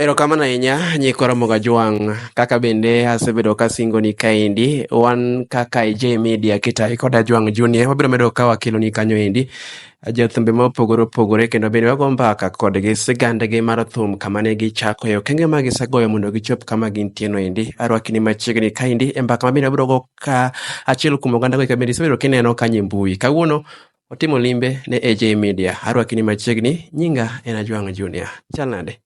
Erokamano ahinya nyikora Mogajwang', kaka bende asebedo kasingoni kaendi, wan kaka EJ Media kitaye koda Jwang' Junior wabiro medo ka wakeloni kanyo endi jothumbe ma opogore opogore kendo bende wago mbaka kodgi sigandgi mar thum kama ne gichakoe okenge ma gisegoyo mondo gichop kama gintie no endi. Arwakni machiegni kaendi e mbaka ma bende wabiro go ka achiel kuom ogandago eka bende isebedo kineno kanyo e mbui. Kawuono otimo limbe ne EJ Media. Arwakni machiegni, nyinga en Jwang' Junior. Chal nade?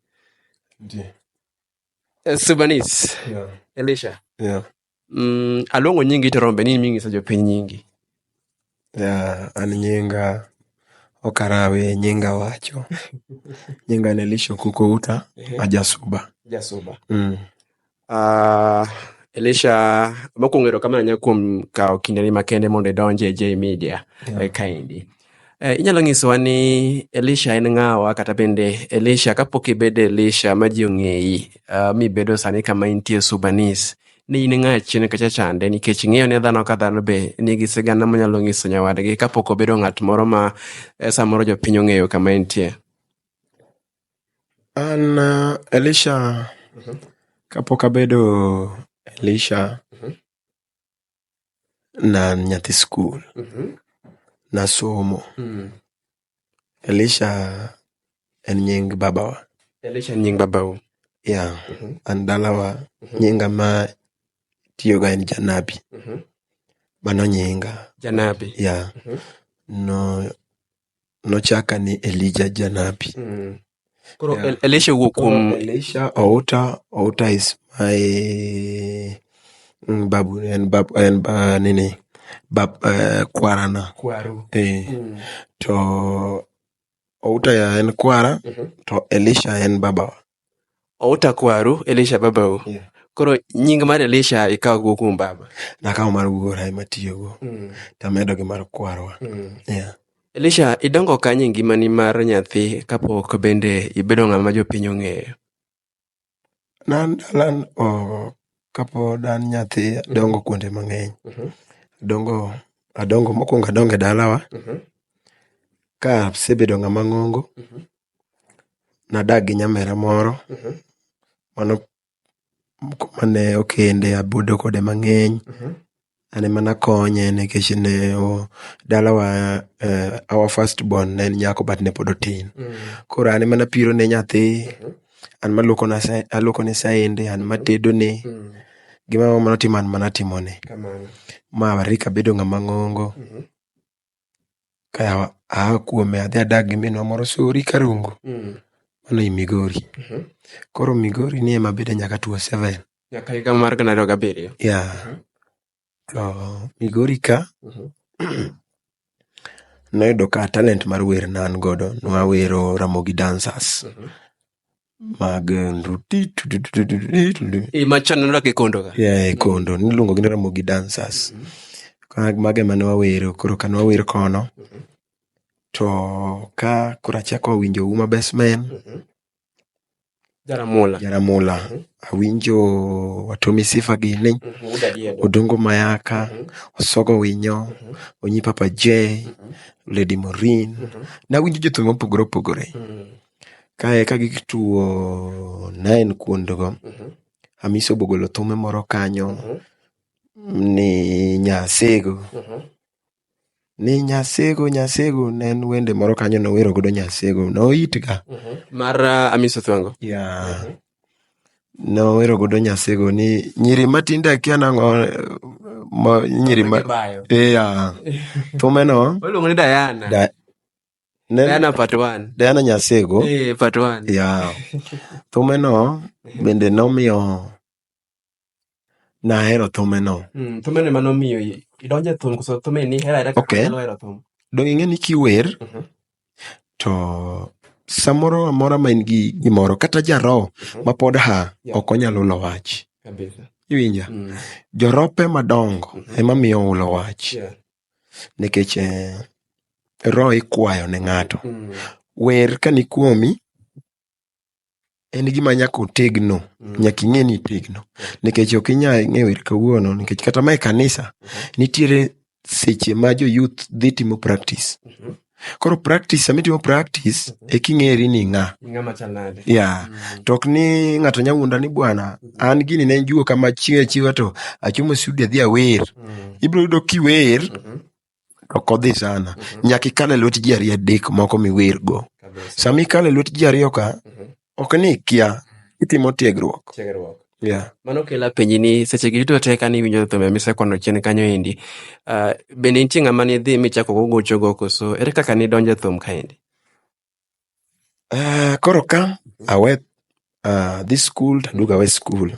Subanis. Yeah. Elisha. Yeah. Aluongo nyingi to rombe ni mingi sa jopiny nyingi. Yeah, an nyinga okarawe nyinga wacho. Nyinga ne Elisha Kukouta ajasuba. Jasuba. Elisha, mokwongo erokamano ahinya kuom kawo kindeni makende mondo idonje EJ Media kaendi. Inyalo nyisowa ni Elisha en ng'awa kata bende Elisha kapok ibedo Elisha ma ji ong'eyi mibedo sani kama intie Subanis, ni in ng'a chien kacha chande nikech ing'eyo ni dhano ka dhano be nigi sigana manyalo nyiso nyawadgi kapok obedo ng'at moro ma samoro jopiny ong'eyo kama intie. An Elisha kapok abedo Elisha na nyathi skul. Nasomo. Elisha en nying babawa. Elisha en nying babau. Yeah. An dalawa nyinga ma tiyoga en Janabi. Mano nyinga. Janabi. Yeah. No chaka ni Elijah Janabi. Koro yeah. Elisha wuok kuom Elisha Outa is my babu and nini kwarana. Kwaru. To Outa ya en kwara to Elisha en babawa. Outa kwaru, Elisha babau. Yeah. Koro nying mar Elisha ikaw go kuom baba. Nakaw mar wuora ema tiyogo. Tamedo gi mar kwarwa. Yeah. Elisha, idongo kanye ngimani mar nyathi kapok bende ibedo ng'ama jopiny ong'eyo? Nan dalan kapod an nyathi dongo kuonde mang'eny. Adongo mokwongo adongo e dalawa. Ka asebedo ng'ama ng'ongo. Nadak gi nyamera moro. Mano mane okende abudo kode mang'eny. Ane mana konye nikech ne dalawa our first born ne nyako but ne pod otin. Koro ane mana piro ne nyathi. An maluoko ne saende, an matedo ne. Gima mano timo an mana timone. Ma warika bedo ng'ama ng'ongo. Kaya kuome adhi adak gi minwa moro Sori Karungu. Mano i Migori. Koro Migori ni ema bedo nyaka 27. Nyaka higa mar 2007. Yeah. Migori ka noyudo ka talent mar wer nan godo. Nwawero Ramogi Dancers. Mag nruti machon nodok e kondo ka. Yeah, kondo niluongo gi Ramogi Dancers. Mage mane wawero. Koro ka nwawero kono. To ka kura chako winjo Uma Bestman. Jaramula. Awinjo Watomi Sifa gini. Odongo Mayaka. Osogo Winyo. Onyi Papa J. Lady Maureen. Na winjo jothum opogore. Kae kagituo 9 kuondogo. Hamiso bogolo thume moro kanyo. Ni Nyasego. Ni Nyasego nen wende moro kanyo no wero godo Nyasego. No itga. Mar Amiso Thwango. Yeah. No wero godo Nyasego ni nyiri matinda kia nango nyiri yeah. Thume no. Oluongo ni Diana. Diana part 1. Diana Nyasego. Part 1. Yeah. Thume no bende nomiyo nahero thume no. Thume no manomiyo idonje thum koso thume ni hera okay. Dong ing'e ni kiwer to samoro amora ma in gi gimoro kata jaro ma pod ok onyalo ulo wach. Iwinja? Jorope madongo ema miyo ulo wach. Nikech ro ikwayo ne ng'ato. Wer ka ni kuomi en gima nyaka otegno. Nyaka ing'e ni tegno. Nikech ok inyal ng'e wer kawuono nikech kata mae kanisa nitiere seche ma jo youth dhi timo practice. Koro practice, sama itimo practice, king'eri ni ng'a. Ng'ama chal nade. Yeah. Tok ni ng'ato nyawunda ni bwana, an gini ne juo kama chiwa to achomo studio adhi awer. Ibiro yudo kiwer, ok odhi sana. Nyaka ikale lwet ji ariyo adek moko miwer go. Sama ikale lwet ji ariyo ka, ok ni kia, itimo tiegruok. Yeah. Mano kela penji ni seche gi duto te kani winjo thumbe misekwano chien kanyo endi. Bende nitie ng'ama ni dhi michako gogocho go koso ere kaka ni donjo thum kaendi? Koro ka awe this school taduga we school.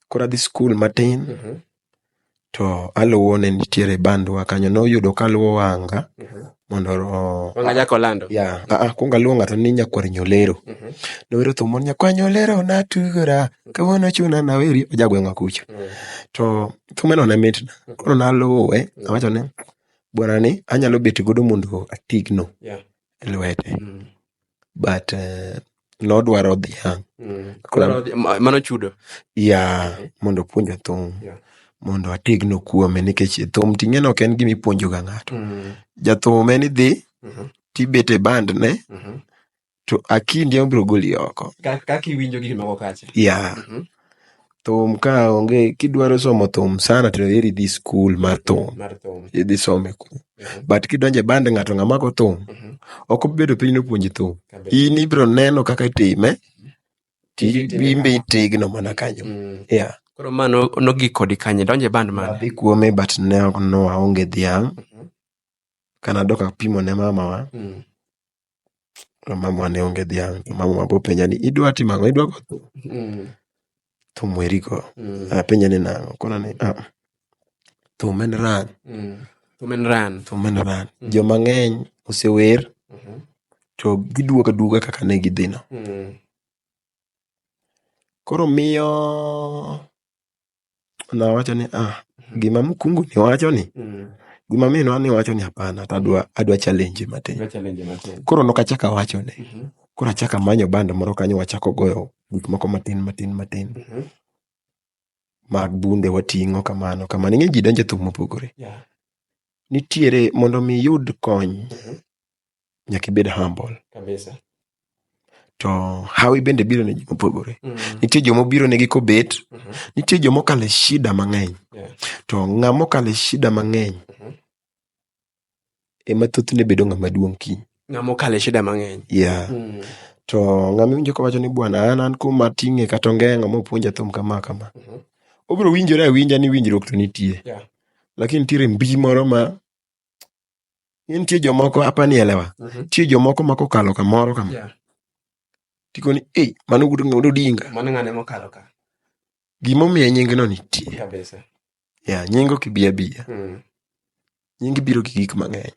Koro adhi school matin to aluwo ne nitiere bandwa kanyo noyudo kaluwo wanga mondo wanga jako lando. Yeah, kunga luwo ng'ato ni Nyakwar Nyolero. Nowero thumon Nyakwar Nyolero natugora kawuono chuna naweri ojagweng'a kucho. To thumeno ne mitna. Koro naluwe awacho ni bwana ni anyalo bet godo mondo atigno lwete. But nodwaro dhiang'. Mano chudo. Yeah, mondo puonja thum. Mondo atigno kuome nikech thum ting'eno ok en gima ipuonjoga ng'ato. Jathum en idhi tibete band ne to akindi obiro goli oko. Kaka iwinjo gik moko kacha. Yeah. Thum ka onge kidwaro somo thum sana to eri dhi school mar thum. Idhi some ku. But kidonje band ng'ato ng'amako thum, ok obedo piny nopuonji thum. In ibiro neno kaka itime, timbe itigno mana kanyo. Yeah. Koro mano nogik kodi kanye donje band man. Adhi kuome but ne no aonge dhiang'. Kana doka pimo ne mama wa. Mama ne onge dhiang'. Mama mabo penja ni idwa timang'o, idwa go thum. Thum weriko. Penja ni nang'o. Kona ni thum en ran. Thum en ran. Joma ng'eny osewer to giduoga duoga kaka ne gidhino. Koro miyo nawacho ni gima mkungu ni wacho ni gima mino ni wacho ni hapana adwa challenge matin. Koro nokachaka wacho ne. Koro achaka manyo band moro kanyo wachako goyo gik moko matin. Mag bunde wating'o kamano ng'e ji donje thum mopogore. Nitiere mondo mi yud kony nyaka ibed humble. Kabisa. To hawi bende biro ne ji mopogore. Nitie jomo biro negi kobet, nitie jomo kale shida mang'eny. To ng'amo kale shida mang'eny ema thothne bedo ng'ama duong' kiny. Ng'amo kale shida mang'eny. Yeah. To ng'ama winjo kowacho ni bwana an kuma ting'e kata ngeng'o mopuonja thum kama. Obiro winjore awinja ni winjruok to nitie. Lakini nitiere mbi moro ma nitie jomoko apani elewa. Nitie jomoko makokalo kamoro kama. Tiko ni mano gudo dinga. Mano ng'ane mokalo ka. Gimomiyo nying no nitie. Kabisa. Yeah, nyingo kibiya. Nyingi biro gi gik mang'eny.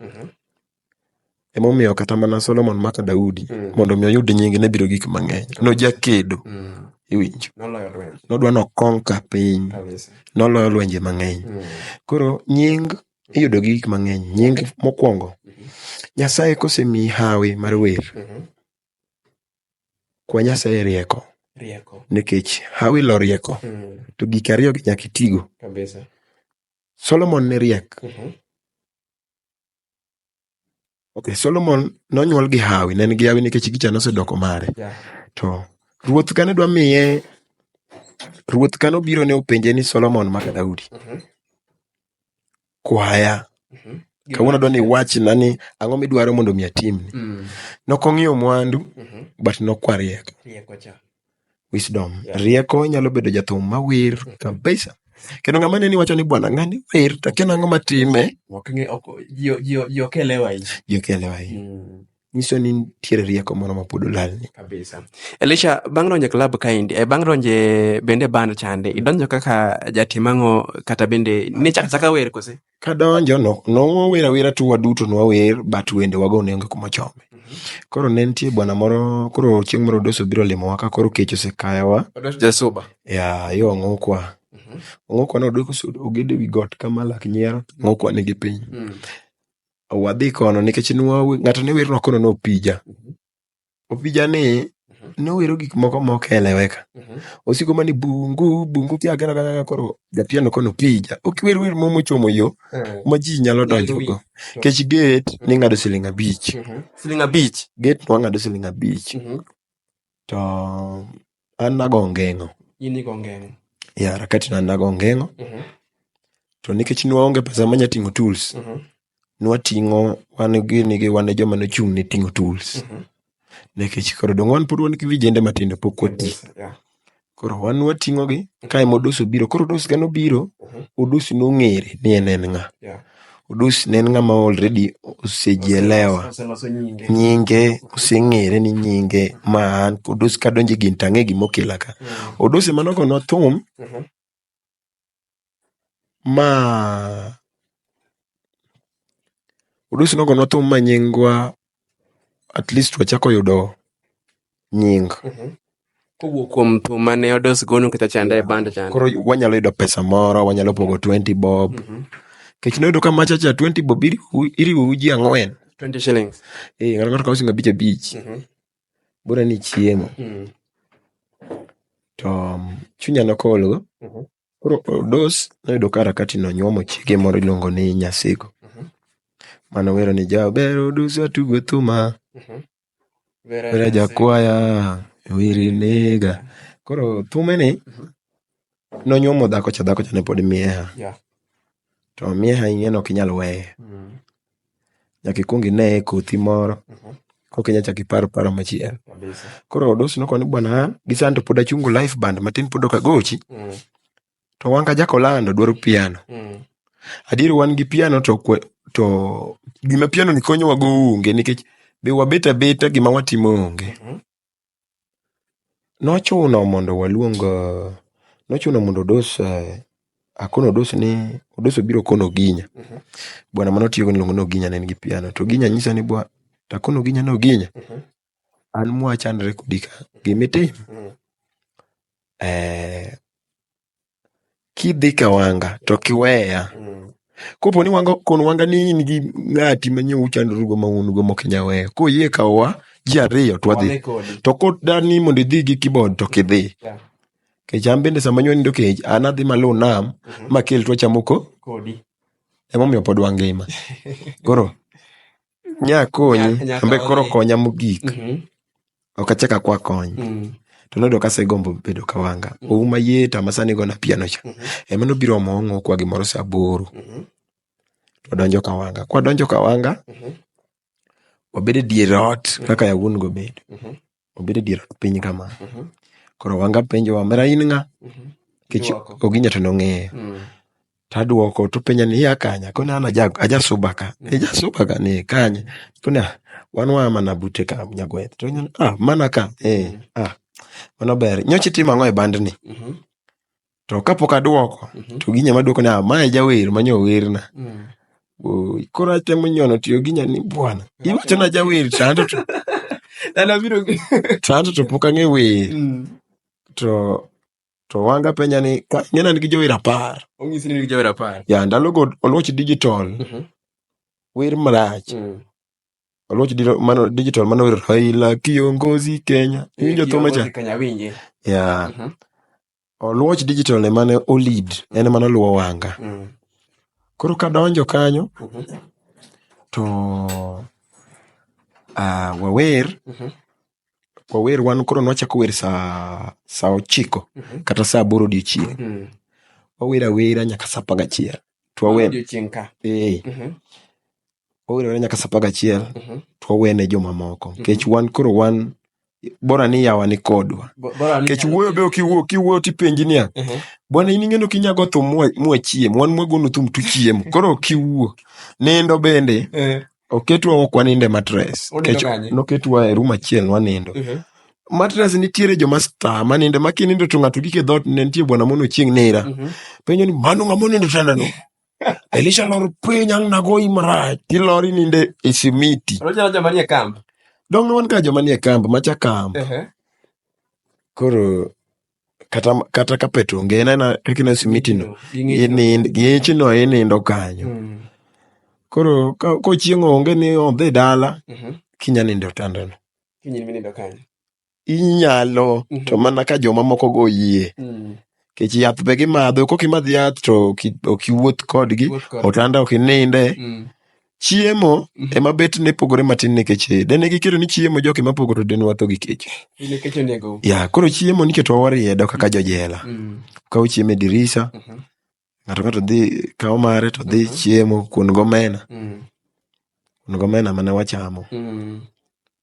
Emomiyo kata mana Solomon maka Daudi mondo mi oyud nyingi ne biro gik mang'eny. Nojakedo. Iwinjo. Nodwa nokonka piny. Noloyo lwenje mang'eny. Koro nying iyudo gi gik mang'eny. Nying mokwongo. Nyasaye kosemi hawi mar wer. Kwa Nyasaye rieko. Nikech hawi lo rieko. To gik ariyo nyaka itigo. Kabisa. Solomon ne riek. Okay, Solomon nonyuol gi hawi, ne gi hawi nikech gicha nosedoko mare. To ruoth kane dwa miye, ruoth kane obiro ne openje ni Solomon maka Daudi. Kwaya. Kawuono dwa ni wach na ni ang'o midwaro mondo mi atimni. Nokong'iyo mwandu, but nokwa rieko. Wisdom. Rieko nyalo bedo jathum mawer kabisa. Kendo ng'ama ne ni wacho ni bwana ng'ani wer takena ang'o matime. Ji okelewa hii. Niso ni nitiere rieko moro mapod olalni. Kabisa. Elisha, bang' donje club kaendi, bang' donje bende band chande, idonjo kaka jatimang'o kata bende ni chaka wer kose? Kadonjo no wer awera tu waduto no wer but wende wago ne onge kuma chome. Koro ne nitie bwana moro, koro chieng' moro Odoso biro limo waka, koro kech osekayawa. Odoso jasuba? Yeah, yo ng'okwa. Ng'okwa no ogede wi got kama lak nyiero, ng'okwa nigi piny. Wadhi kono nikech ng'ato ne werno kono no opija. Opija ni nowero gik moko mokelewe ka. Osiko mani bungu kiagera koro japiano kono pija. Ok wer mochomo yo ma ji nyalo donjogo. Kech gate ni ng'ado siling 5. Siling 5. Gate nwang'ado siling 5. To an nago ngeng'o. In igo ngeng'o. Ya rakati na nago ngeng'o. To nikech nwaonge pesa manya ting'o tools. Nwating'o wan joma nochung' ne ting'o tools. Nikech koro dong' wan pod wan vijende matindo pok wati. Koro wan wating'o gi kae modos obiro. Koro odos ka nobiro, odos nong'ere ni en ng'a. Odos ne en ng'ama already osejielewa. Nyinge oseng'ere ni nyinge ma an odos ka donje gin tang'e gimokela ka. Odos manogo nwa thum ma odos nogo nwa thum ma nyingwa at least wachako yudo nying. Kowuok kuom thum mane odos gonu kata chanda e band chanda. Koro wanyalo yudo pesa moro, wanyalo pogo 20 bob. Kech noyudo ka machacha 20 bob iriwo ji 4. 20 shillings. Ng'ato kawo siling 5. Bora ni chiemo. To chunya nokolo. Koro odos noyudo ka harakati no nyuomo chiege moro iluongo ni Nyaseko. Mano wero ni jaber odos atugo thuma. Vera jakwaya wiri nega. Koro thume ni nonyuomo dhako cha ne pod mieha. To mieha ing'eno ok inyal weye. Nyaka ikuong ine kothi moro. Kokinya chak iparo machielo. Koro odos nokoni bwana gisan to pod achungo live band matin pod ok agochi. To wanga jakolando dwaro piano. Adier wan gi piano to gima piano ni konyo wago onge nikech be wabet abeta gima watimo onge. Nochuno mondo odos akono odos ni odos obiro kono Ginya. Bwana mano tiyo niluongo no Ginya ne nigi piano. To Ginya nyisa ni bwa takono Ginya no Ginya. An mwachandre kudika gimitim. Kidhi ka wanga to kiweya. Kopo ni wanga ni nigi ng'ati manyo uchandrugo ma unugo mokinya weyo. Koyie kawa ji 2 to wadhi. To kot dani mondo idhi gi keyboard to kidhi. Kech an bende sama nyoni ndo kech an adhi malo nam makel to chamo kodi. Emomiyo pod wangima. Koro nyakonyi ambe koro konya mogik. Ok achaka kwa konyi. To nodo kase gombo bedo ka wanga. Ouma yeta masani gona piano cha. Emano biro mongo kwa gimoro sa 8. To donjo ka wanga. Kwa donjo ka wanga. Wabede dier ot kaka ya wuon go bedo. Wabede dier ot piny kama. Koro wanga penjo wa mera in ng'a. Kech Oginya to nong'eyo. Taduoko to penya ni ya kanya. Kone ana aja subaka. Eja subaka ni kanya. Kone wanwa mana bute ka Nyagweth. To nyan mana ka. Mano ber. Nyochi tima ng'o e band ni. To kapok aduoko to Ginya maduoko na mae jawer manyo werna. Koro atemo nyono tiyo Ginya ni bwana. Iwacho na jawer chando to. Chando to pok ang'e wer. To wanga penya ni ng'ena nigi jower 10. Ong'isi ni nigi jower 10. Ya ndalogo oluoch digital. Wer marach. Oluoch digital mano wer Raila kiongozi Kenya. Winjo thuma cha. Kenya winje. Ya. Oluoch digital ne mane olead. Ene mano luo wanga. Koro ka donjo kanyo. To wawer wan koro nwachako wer saa 9 kata saa 8 odiochieng'. Wawera wera nyaka saa 11. To odiochieng' ka. Wawera nyaka saa 11. To wawene joma moko. Kech wan bora ni yawa ni kodwa. Kech wuoyo be kiwuoyo tipenji niya. Bwana in ing'eno kinyago thum mwachiem. Wan mwagonu thum tuchiem. Koro kiwuo. Nindo bende. Oketwa ok waninde matres. Kech noketwa e room achiel wanindo. Matres nitiere joma star maninde makinindo to ng'ato gike dhot ne nitie bwana mono chieng' nera. Penjo ni mano ng'a monindo tanda no. Elisha lor piny ang' nagoi marach. Tilori ninde e simiti. Rocha joma nie kamp. Dong no wan ka joma nie kamp macha kamp. Koro kata ka petro ngena kekina simiti no. Gichi no inindo kanyo. Koro ko chieng' onge ni odhi dala kinya nindo tanda no. Kinya nindo kanyo. inyalo to mana ka joma moko go yie. Kech yath be gimadho, kok imadh yath to ok iwuoth kodgi, otanda ok ininde. Chiemo ema bet ne pogore matin nikech dene giketo ni chiemo joki mapogoro den watho gi kech. Ya, koro chiemo niketo wariedo kaka jojela. Kaw chiemo e dirisa, ng'ato dhi kaw mare to dhi chiemo kuon gomena. Kuon gomena mane wachamo.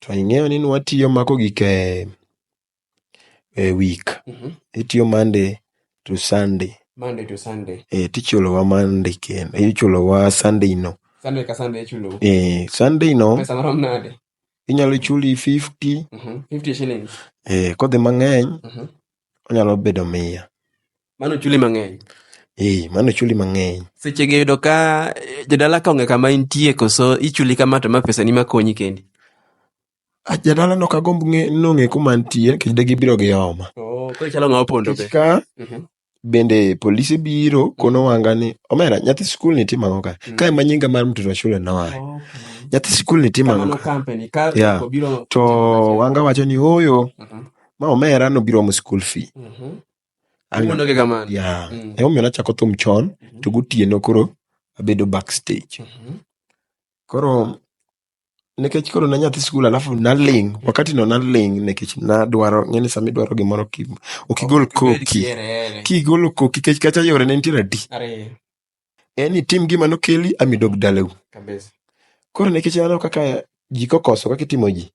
To ing'eyo ni nwatiyo mako gik week. Itiyo Monday to Sunday. Tichulowa Monday kendo. Ichulowa Sunday no. Sunday ka Sunday chulo. Sunday no. Pesa marom nade? Inyalo chuli 50. 50 shillings. Kodhi mang'eny, onyalo bedo 100. Mano chuli mang'eny. Mano chuli mang'eny. Seche ge yudo ka jadala ka onge kama intie koso ichuli kama to ma pesa ni makonyi kendi. Jadala no kagomb nong'e kuma ntie, kech de gibiro gi homa. Koro chalo ng'a opondo be. Ka bende polisi biro kono wanga ni omera nyathi skul ni timo ang'o ka. Ka ema nyinga mar mtoto wa shule noa. Nyathi skul ni timo ang'o ka. To wanga wacho ni oyo ma omera no biro mo school fee. Mondo ke kamano. Omiyo nachako thum chon to gotieno koro abedo backstage. Koro nekech koro na nyathi skul alafu naling, wakati no naling nekech nadwaro, ng'eni sami dwaro gimoro okigol koki. Kigolo koki kech kacha yore ne nitiere adi. Eni tim gima nokeli amidog dalau. Koro nekech aneno kaka ji kokoso kaka itimo ji.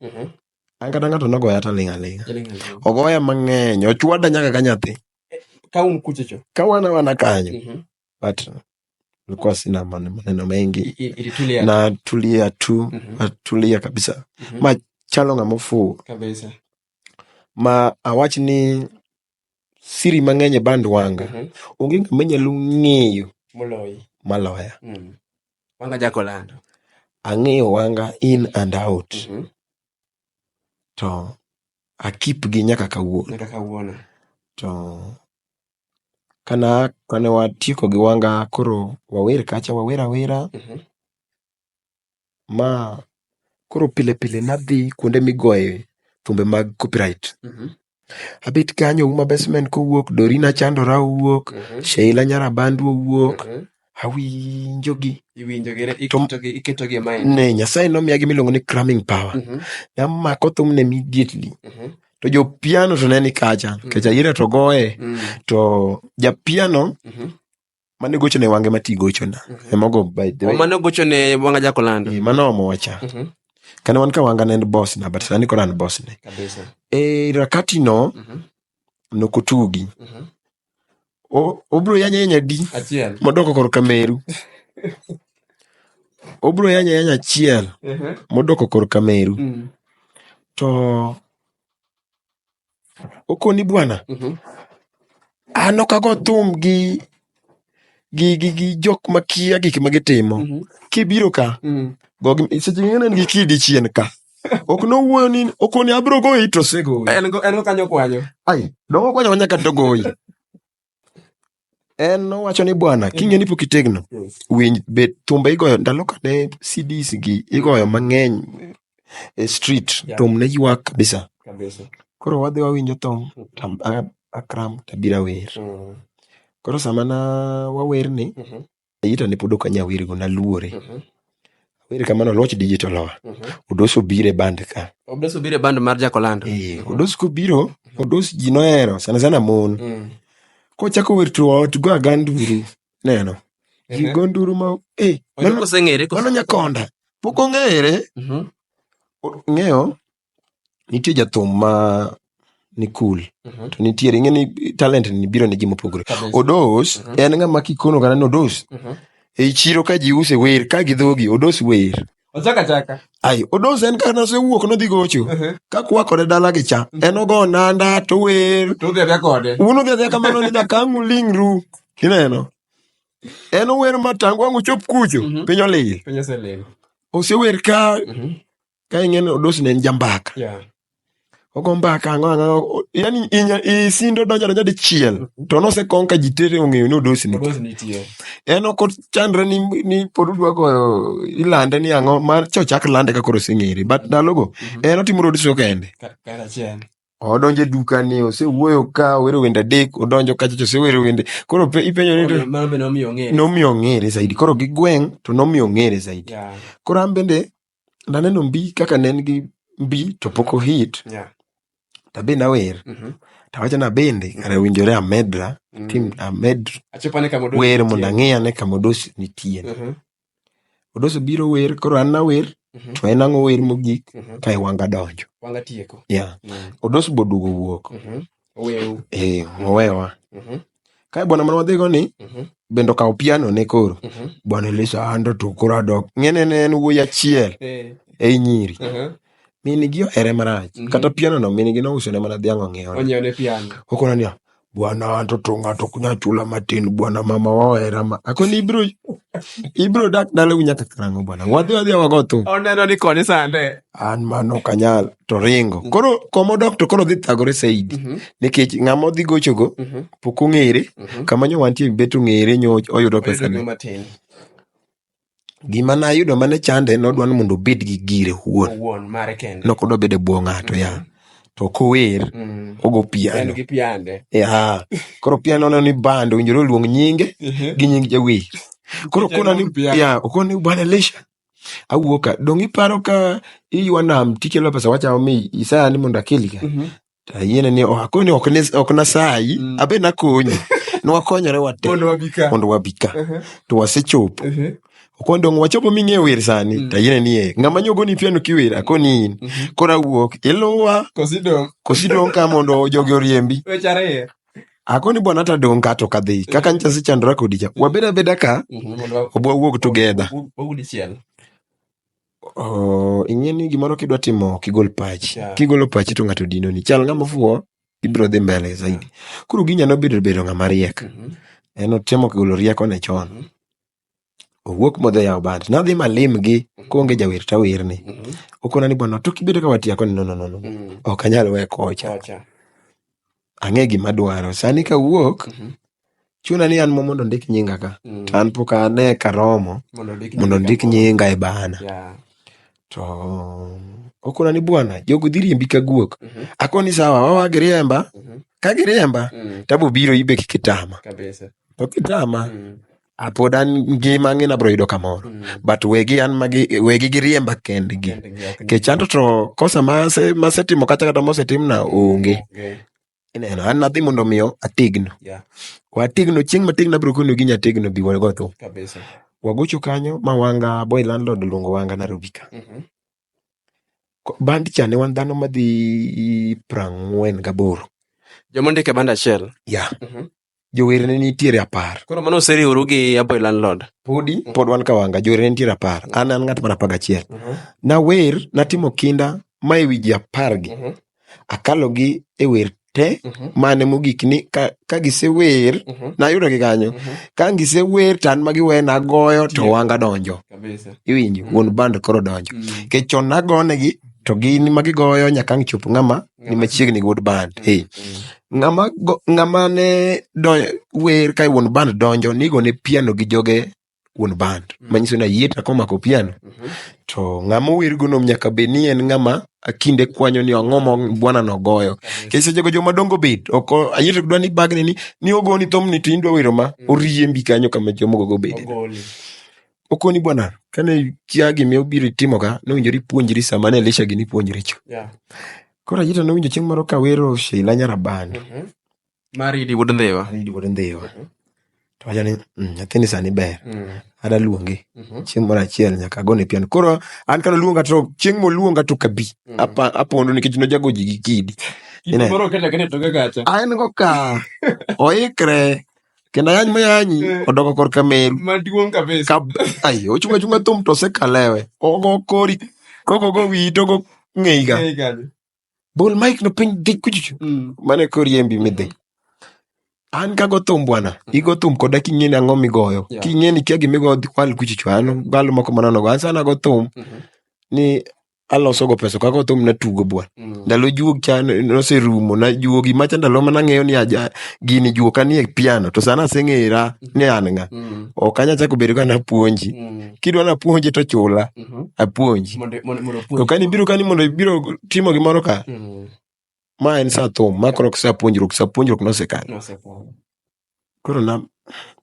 An kata ng'ato nogoya taling' alinga. Ogoya mang'eny, ochwada nyaka ka nyathi. Ka wana kanyo. But nilikuwa sina maneno mengi. Natulia tu, natulia kabisa. Ma chalo ng'ama ofuwo. Ma awach ni siri mang'eny e band wanga. Onge ng'ama nyalo ng'eyo maloya. Wanga Jacolando. Ang'eyo wanga in and out. To akip gi nyaka kawuono. To kane watieko gi wanga koro wawer kacha wawer awera. Ma koro pile nadhi kuonde migoye thumbe mag copyright. Abet kanyo Uma Basement kowuok, Dorina Chandora wuok, Sheila Nyarabandu wuok. Awinjogi. Iketogi e mind. Ne Nyasaye nomiyagi miluongo ni cramming power. Namako thumne immediately. To jo piano to neni kacha. Kecha ire to goye. To ja piano mane gocho ne wange mati gocho na. Emogo by the way. Mane gocho ne wanga Jacolando. Mano omocha. Kane wan ka wanga ne boss na, but sani kora an boss ne. Rakati no nokutugi. Obro yanya di. Achiel. Modoko kor Kameru. Obro yanya achiel. Modoko kor Kameru. To okoni bwana. Ano kago thum gi jok makia gik magitimo. Kibiro ka. Seche ng'ene gi kidi chien ka. Ok no wuoyo ni okoni abro goyi to sego. En go kanyo kwanyo. Dongo kwanyo nyaka to goyi. En nowacho ni bwana, king'e ni pok itegno. Winj bet thumbe igoyo ndalo kane CDs gi igoyo mang'eny e street. Thum ne ywak kabisa. Koro wadhi wawinjo thum akram tabira wer. Koro sama na wawer ni ita ne podo kanya wer go naluore. Wer kamano loch digital wa. Odoso bire band ka. Odoso bire band mar Jacolando. Odoso ko biro, odoso ji nohero sana mon. Ko chako wer to go aganduru. Neno. Ji gonduru ma mano koseng'ere mano nyakonda. Pok ong'ere. Ng'eyo nitie jathum ma ni cool. To nitiere ng'eni talent ni biro ne ji mopogore. Odos en ng'ama kikono kana no Odos. E chiro ka ji use wer ka gidhogi Odos wer. Ochaka. Odos en kana se wuok no dhi gocho. Ka kwakore dala gi cha. En ogo nanda to wer. To dhi kode. Uno dhi kamano ni jakangu lingru. Kineno. En ower matangu angu chop kucho. Piny olil. Piny oselil. Ose wer ka ing'eni Odos ne en jambaka. Ogo mbaka ang'o. Yani isindo donja dichiel. To nose konka jitere ong'eyo ni Odos ni. En oko chandre ni podudwa goyo ilande ni ang'o mar chochak lande ka koro sing'ere. But dalogo en otimo road show kende. odonje duka ni osewuoyo ka wero wende adek odonjo kacha osewero wende koro ipenjo ni Mano be nomiyo ng'ere. nomiyo ng'ere zaidi koro gi gweng' to nomiyo ng'ere zaidi koro an bende naneno Mbii kaka ne en gi Mbii to pok ohit tabe nawer tawacho na bende kare winjore amedra tim amed achopane kama Odos wer mondo ang'iyane kama Odos nitie. Odos biro wer koro an nawer to en ang'o wer mogik ka e wanga donjo wanga tieko Odos bodugo wuok oweu owewa kae bwana man wadhigo ni bende okawo piano ne koro bwana Elisando to koro adok ng'ene ne en wuoyi achiel ei nyiri mini gi ohere marach kata piano no mini gi nouso ne mana dhiang' onyiewo ne piano okona niya bwana anto to ng'ato kunya chula matin bwana mama wahera ma akoni ibro dak dala nyaka karango bwana wadhi wago tu oneno ni koni sande an mano kanyal to ringo koro komo dok to koro dhi thagore saidi nikech ng'ama odhi gochogo pok ong'ere kama nyo wantie bet ong'ere nyo oyudo pesa ne gima nayudo mane chande nodwa ni mondo obed gi gire wuon mare kende nokodwa bedo bwo ng'ato to kower ogo piano gi piande koro piano no ni band winjore oluong nyinge gi nying jawer koro kona ni okoni bwana Elisha awuoka dong iparo ka iywa nam tikelo pesa wacha mi Isaya ni mondo akeli ka tayiene ni akoni ok nasai abe nakonyi nwakonyore wate mondo wabika to wasechopo okon dong wachopo ming'e wer sani tayiene ni ng'ama nyogo ni piano kiwer akoni in kora wuok iluwa kosidong ka mondo jogi oriembi wechare akoni bwana ta dong ka to kadhi kaka ncha se chandra kodicha wabeda beda ka obwa wuok together ing'eni gimoro kidwa timo kigol pachi kigolo pachi to ng'ato dino ni chal ng'ama fuo ibro dhi mbele zaidi kuro ginyano bedo ng'ama riek en otemo kigolo rieko ne chon owuok modhe yaw band nadhi malim gi konge jawer tawer ni okona ni bwana to kibedo ka watia koni no ok anyal we kocha ang'e gima dwaro sani ka wuok chuna ni an mondo ndik nyinga ka an pok ane karomo mondo ndik nyinga e bana to okona ni bwana jogo dhi riembi ka guok akoni sawa wawa giriemba ka giriemba tabo biro ibe kitama kabisa to kitama apod an ngima ng'ina bro yudo kamoro but wegi giriemba kendgi kechanto to kosa masetimo kata mosetimna onge ineno an nadhi mondo miyo ategno wategno chieng' mategno abro kono gi nyategno bi wago thum wagocho kanyo ma wanga boy landlord luongo wanga Nairobi ka band cha ne wan dhano madhi 48 joma ndike band achiel jower ne nitiere 10 koro mano oseriworu gi Aboy Landlord pod wan ka wanga jower ne nitiere 10 an ng'at mar 11 nawer natimo kinda ma ewi ji 10 gi akalo gi e wer te mane mogik ni ka gisewer nayudo gi kanyo ka gisewer tan magiwe nagoyo to wanga donjo iwinji wuon band koro donjo kech chon nagone gi to gin magigoyo nyaka ang' chop ng'ama ni machiegni gi wuod band ng'ama ne wer ka wuon band donjo nigo ne piano gi joge wuon band manyiso na yieta komako piano to ng'ama wer gonom nyaka be ni en ng'ama akinde kwanyo ni ang'o bwana nogoyo kese jogo joma dongo bet oko ayiero dwa ni bagni ni ogoni thom ni tindwa wero ma oriembi kanyo kama jomo gogo bet okoni bwana kane kia gimi obiro timo ka nowinjori puonjri sama ne Elisha gini puonjri cho koro ayiero nowinjo chieng' moro ka wero Sheila Nyaraband Maridi wuod Ndhiwa to wacho ni nyathini sani ber ada luonge chieng' moro achiel nyaka agone piano koro an kana luonga to chieng' moluonga to kabi apondo nikech nojago ji gi kidi an go ka oikre kendo ayany moyanyi odoko kor Kameru maduong' kabisa ai ochunga thum to sekalewe ogo kori kogogo wi togo ng'eiga bol mic no piny dik kuchuchu mane koriembi midhi an kago thum bwana igo thum koda king'eni ang'o migoyo king'eni kia gimigoyo dhi kwal kuchuchu an balo moko mananogo an sana go thum ni aloso go pesa kago thum natugo bwana ndalo juog cha noserumo na juogi macha ndalo manang'eyo ni aja gini juok anie piano to sana aseng'era ni an ng'a ok anya chako bedo ka napuonji kidwa napuonji to chula apuonji to kani biro mondo ibiro timo gimoro ka ma en sa thum, ma koro sa puonjruok nosekalo. Koro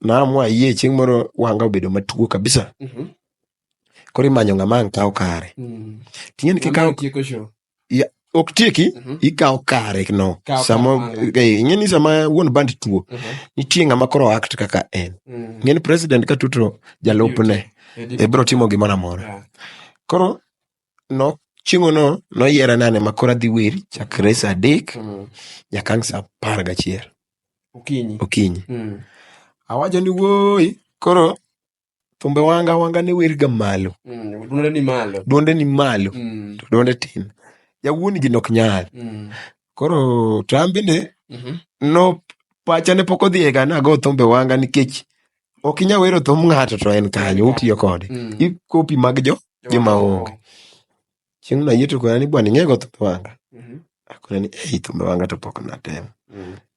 naamua yie chieng' moro wanga obedo matuo kabisa. Koro imanyo ng'ama ang' kaw kare. Ting'eni kikaw ok tieki, ikaw kare no. Ing'eni sama wuon band tuo, nitie ng'ama koro act kaka en. Ng'eni president ka tuto jalupne, biro timo gimoro amora. Koro chieng'o no noyiera nane ma koro adhi wer chakre sa 3 nyaka ang' sa 11 okinyi. Awacho ni wuoi, koro thumbe wanga ne wer ga malo. Duonde ni malo. To duonde tin. Jawuoni gi nok nyal. Koro to bende no pacha ne pok odhi ga nago thumbe wanga nikech ok inya wero thum ng'ato to en kanyo utiyo kode. Ikopi mag joma onge. Chieng' na yieto kona ni bwana ing'ego thumbe wanga. Akona ni thumbe wanga to pok natemo.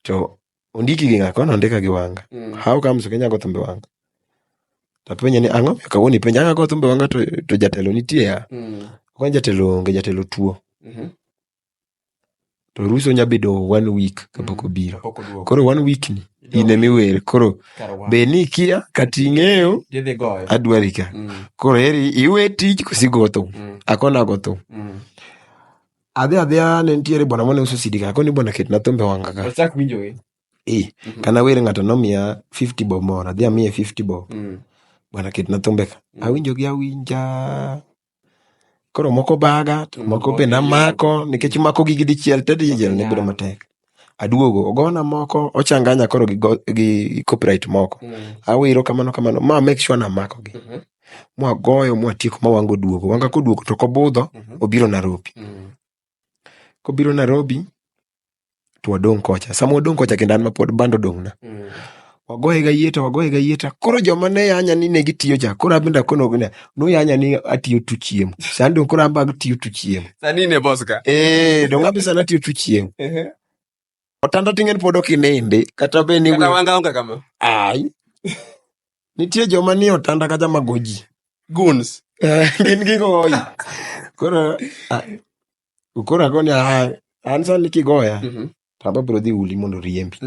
To ondiki gi ng'ako ondika gi wanga. How comes Kenya go thumbe wanga? Tapenye ni ang'o kawuoni penja anga go thumbe wanga to jatelo nitie ya. Kwa jatelo onge, jatelo tuo. To ruso nya bedo 1 week kapok obiro. Koro 1 week ni ine miwer. Koro be ni kia kati ng'eyo adwari ka. Koro eri iwe tich kosigo thum. Akona go thum. Adhi ne ntiere bwana mone uso CD ka. Akoni bwana ketna thumbe wanga ka. Ochak winjowe. Kana wer ng'ato nomiya 50 bob moro. Adhi amiye 50 bob. Bwana ketna thumbe ka. Awinjo gi awinja. Koro moko baga, moko be namako, nikech mako gi dichiel tedichiel ne bedo matek. Aduogo, ogona moko, ochanganya koro gi copyright moko. Awiro kamano, ma make sure na mako gi. Mua goyo, mua tieko, ma wango duogo. Wanga koduogo, to kobudho, obiro Nairobi. Kobiro Nairobi, to wadong kocha. Samo wadong kocha kendo an ma pod bando dong na. Wagoye ga yieta. Koro joma ne yanya ni ne gitiyo cha. Koro abinda kono gune. No yanya ni atiyo tu chiemo. Sando koro abag tiyo tu chiemo. Sani ne boss ka. Donga bisa na tiyo tu chiemo. Otanda tingen podo kinende. Kata be ni kata wanga onga kama. Ai. Nitie joma ni otanda kata magoji. Goons. Gin gigoyi. Koro akoni ansa nikigoya. Taba bro dhi uli mondo riembi.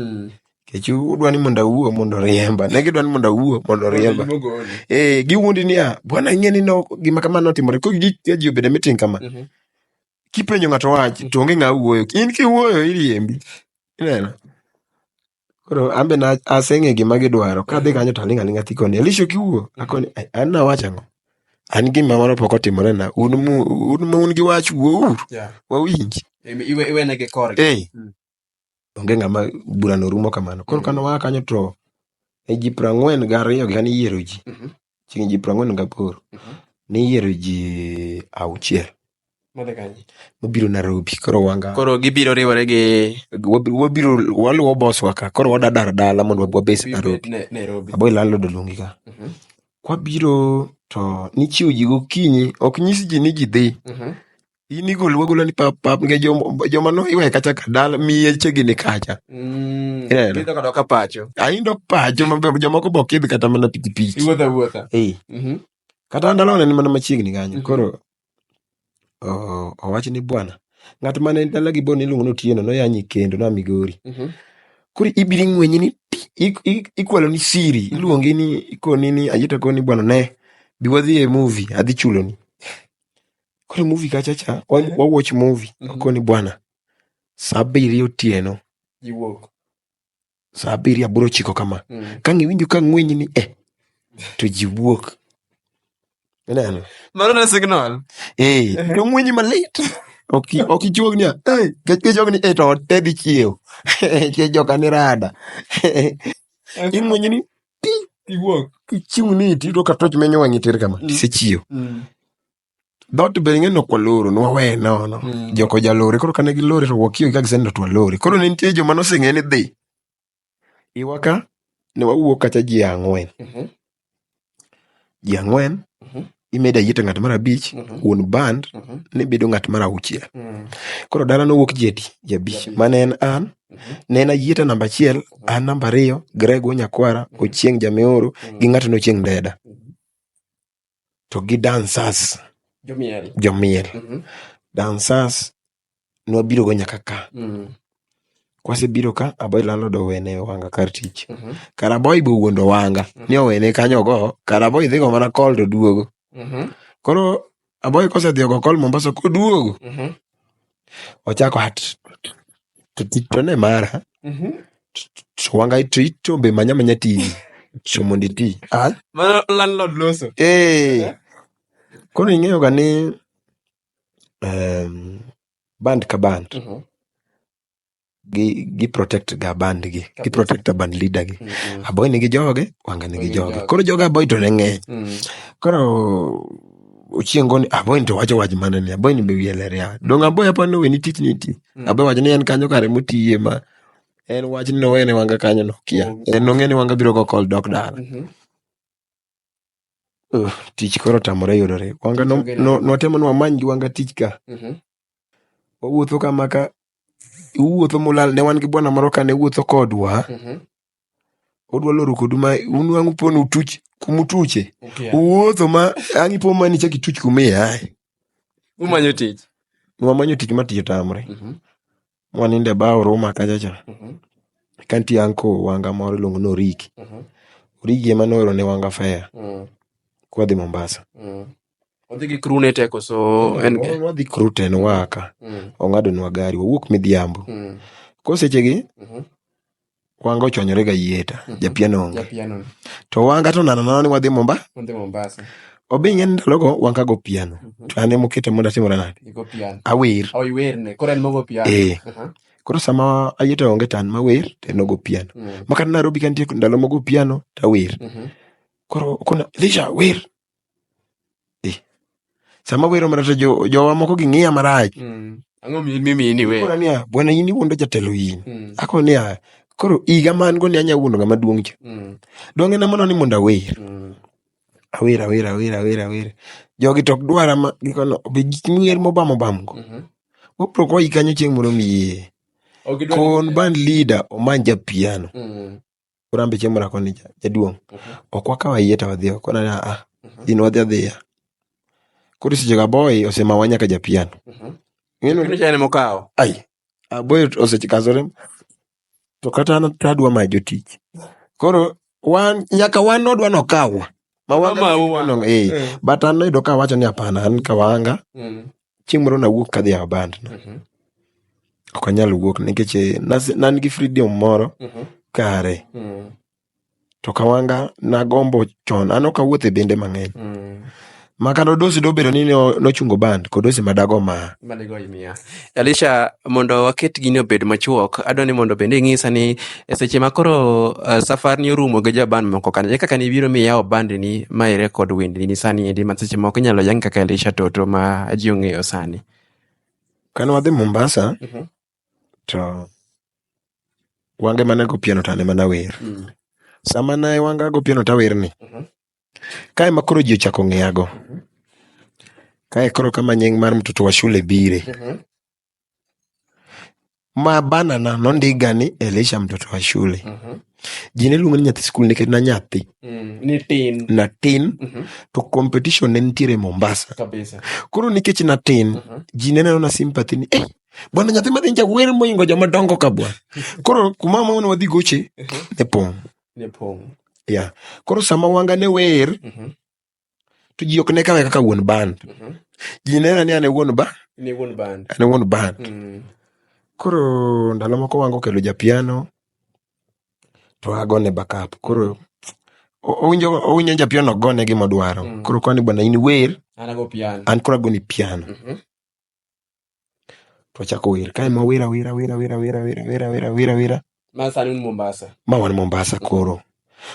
Kechu udwa ni mondo awuo mondo riemba. Ne gidwa ni mondo awuo mondo riemba. Giwuondi ni bwana ing'eni no gima kama notimore. Ko ji obede meeting kama. Kipenjo ng'ato wach to onge ng'a wuoyo. In kiwuoyo iriembi. Ineno. Koro ambe na aseng'e gima gidwaro. Kadhi kanyo to aling' thikoni. Elisho kiwuo. Akoni an nawacho ang'o. An gima moro pok otimore na. Un gi wach wuo. Wawinji. Iwe nege korgi. Onge ng'ama bura no rumo kamano. Koro kano waa kanyo to ji 42 gani yiero ji. Chieng' ji 48. Ni yiero ji 6. Mobiro Nairobi. Koro wanga. Koro gibiro riwore gi waluwo boss waka. Koro wadadar dala mondo wabese Nairobi. Aboy lalo dolungi ka. Kwa biro to nichiwo ji gokinyi. Ok nyisi ji ni ji dhi. Ini golo ni pap nge joma no iwe kacha kadala miye chegi ni kacha. Ido kadoka pacho. Aindo pacho mabe joma ko bokidh kata mana pikipiki. Iwuotha. Kata ndalo ne mana machiegni kanyo. Koro owacho ni bwana ng'at mane dala gi bon iluongo Otieno no yanyi kendo na Migori. Kuri ibiri ng'wenyi ni ikwalo ni siri iluongi ni ikoni ni ajita koni bwana ne biwadhi e movie adhi chulo ni. Kore movie kachacha, watch movie. Okoni bwana. Saa 7 otieno. Jiwuok. Saa 7 aboro chiko kama. Kangi winjo ka ng'wenyi ni to jiwuok. Eneno. Maro na signal. To ng'wenyi malit. Ok ichuog ni kechog ni to tedhi chiew. Che joka ni rada. Ng'wenyi ni jiwuok. Kichiw ni tiro ka toch menyo wangi tir kama. Tise chiew. Dot beringe no kwa loro no we no joko ja lori koro kane gi lori to wakio ka gisendo to lori koro ne nitie joma no sing'eni dhi iwaka ne wawuok kacha ji 4 ji 4 imeda yita ng'at mar 5 un band ne bedo ng'at mar 6 koro dala no wuok ji 5 mane en an ne na yita namba 1 an namba 2 Greg Onyakwara Ochieng Jameoro gi ng'ato no Ochieng Deda to gi dancers Jomiel. Dancers nwabiro go nyaka ka. Kwasebiro ka, Aboy lalo do wene wanga kar tich. Kar Aboy bo wuondo wanga, ni owene kanyo go, kar Aboy dhigo mana call to duogo. Koro Aboy kosedhi go call Mombasa ko duogo. Ochako hat to ne mara. Wanga ito be manya TV. Chomondi ti. Mana landlord loso. Koro ing'eyo ga ni band ka band. Gi protect ga band gi. Gi protect band leader gi. Aboy nigi joge, wanga nigi joge. Koro joge Aboy to ne ng'eny. Koro uchiengo ni Aboy to wacho wach mana ni Aboy ni be wielere ya. Dong Aboy apa no weni tich ni ti. Aboy wacho ni en kanyo kare motiye ma en wach ni no wene wanga kanyo no kia. En no ng'eni wanga biro go call dok dala. Tich koro tamore yudore. Wanga no temo no manj wanga tich ka. Owuotho kama ka uwuotho mulal ne wan gi bwana moro kane wuotho kodwa. Odwa loro kodu ma unwangu ponu tuch kumutuche. Uwuotho ma angi po mani chaki tuch kumia. Umanyo tich. Wamanyo tich matiyo tamore. Mwaninde bao Roma kajacha. Kanti anko wanga moro longo no Riki. Riki ema noero ne wanga fare. Kwa dhi Mombasa. Odhi gi crew ne teko so wadhi crew ten waka. Ong'ado nwa gari wawuok midhiambo. Kosechegi wanga ochonyore ga yieta japiano onge. To wanga to nana ni wadhi Mombasa. Obing'e ndalogo wanga go piano. To ane mokete moda timora nade. Go piano. Awer. Iwerne. Koro en mogo piano. Koro sama ayieta onge tan mawer te nogo piano. Makata Nairobi kantie ndalo mogo piano ta wer. Koro kuna Lisha wer. Sama wero marata jowa moko gi ng'iya marach. Ang'o mimi ni we. Koro niya bwana yini wuondo jatelo yin. Ako niya koro iga man go ni anya wuondo ngama duong' cha. Donge na mono ni monda wer. Awer. Jogi tok dwara ma gikono be gik miwer mobam go. Opro ko ikanyo chieng' moro miye. Kon band leader omanja piano. Kurambe chieng' moro koni jaduong'. Okwa kawa yieta wadhiyo kona na in wadhiya. Kuri sijaga Aboy osema wanya ka japiano. Ngino chane mokao. Ai. Aboy osechikazore. To kata na tadwa majo tich. Koro nyaka wan nodwa no kawa. Mawanga but an no ka wacho ni hapana an ka wanga. Chieng' moro na wuok kadhi a band no. Ok anyal wuok nikech nan gi freedom moro kare. To kawanga na gombo chon an ok awuothe bende mang'eny. Makano dosi do bedo ni nochungo band kodosi madago ma madego imiya. Elisha mondo waket gini obed machuok adoni mondo bende ng'isa ni seche makoro safar ni orumo gi jaband moko kan kaka ni biro miyawo band ni ma record wind ni sani endi ma seche moko nyalo yang kaka Elisha Toto ma ji ong'eyo sani. Kan wadhi Mombasa to wange mana go piano tane mana wer. Sama na wanga go piano ta wer ni. Kae makoro ji ochako ng'iyago. Kae koro kama nying mar mtoto wa shule bire. Ma banana nondiga ni Elisha mtoto wa shule. Jine lunga ni nyathi skul nikech na nyathi. Ni tin. Na tin. To competition ne nitiere Mombasa. Kabisa. Koro nikech na tin. Jine na sympathy ni bwana nyathi madhinja wer moingo joma dongo ka bwana. Koro kumama wana wadhi goche. Ne pong. Yeah. Koro sama wanga ne wer. To ji ok ne kawe kaka wuon band. Ji nena ni ane wuon band. Ni wuon band. Ane wuon band. Koro ndalo moko wango kelo japiano. To agone backup. Koro owinjo japiano gone gi modwaro. Koro kwani bwana ini wer. Anago piano. An kora goni piano. To chako wer. Kae ma wera. Ma sani un Mombasa. Ma wan Mombasa koro.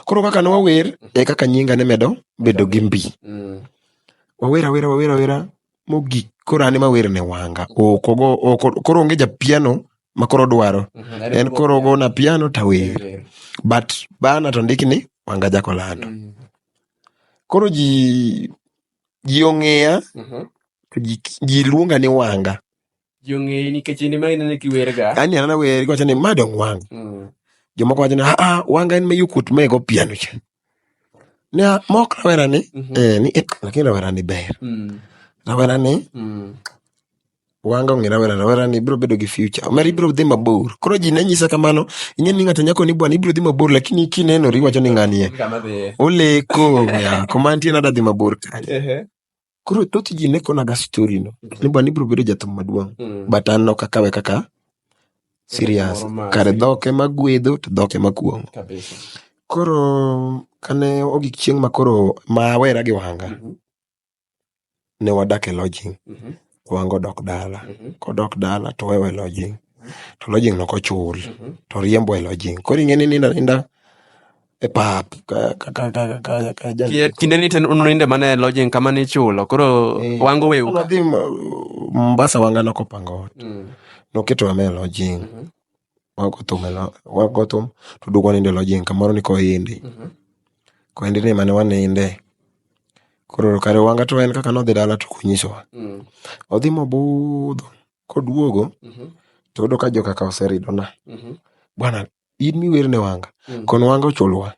Koro kaka no wawer kaka nyinga ne medo bedo gimbi. Wawera mogi koro ane mawer ne wanga. Koro onge japiano makoro dwaro. En koro go na piano ta wer. But bana to ndikni wanga jako lando. Koro ji ong'eya to ji luonga ni wanga. Ji ong'eyi nikech ni mai nene kiwerga. Ani ana wer ko chani madong wanga. Jomoko wacho ni wanga en mayukut mego piano cha. Ne mok rawera ni ni lakini rawera ni ber. Rawera ni wanga ong'era rawera ni ibiro bedo gi future. Omera ibiro dhi mabor. Koro ji ne nyisa kamano, ing'e ni ng'ato nyako ni bwana ibiro dhi mabor, lakini kinenori iwacho ni ng'anie oleko ya komantie nada dhi mabor kanye. Koro thoth ji ne konaga story no ni bwana ibiro bedo jathum maduong', but an ok akawe kaka serious. Kare dhoke magwedho to dhoke makuongo. Koro kane ogik chieng' makoro mawera gi wanga, ne wadak e lodging. Wanga odok dala. Kodok dala to wewe lodging. To lodging no kochul. To riembo e lodging. Koro ing'e ni ninda e pap. Kinde ni ten ununinde mane lodging kama ni chulo. Koro wango wewu. Nadhi Mombasa wanga nokopango ot. Noketo ame lodging. Wagothum to dugo ninde lodging kamoro ni koindi. Koindi ni mane waninde. Koro kare wanga to en kaka nodhi dala to kunyisowa. Odhi mobudho. Koduogo to odo ka joka ka oseridona. Bwana in miwer ne wanga. Kono wanga ochulwa.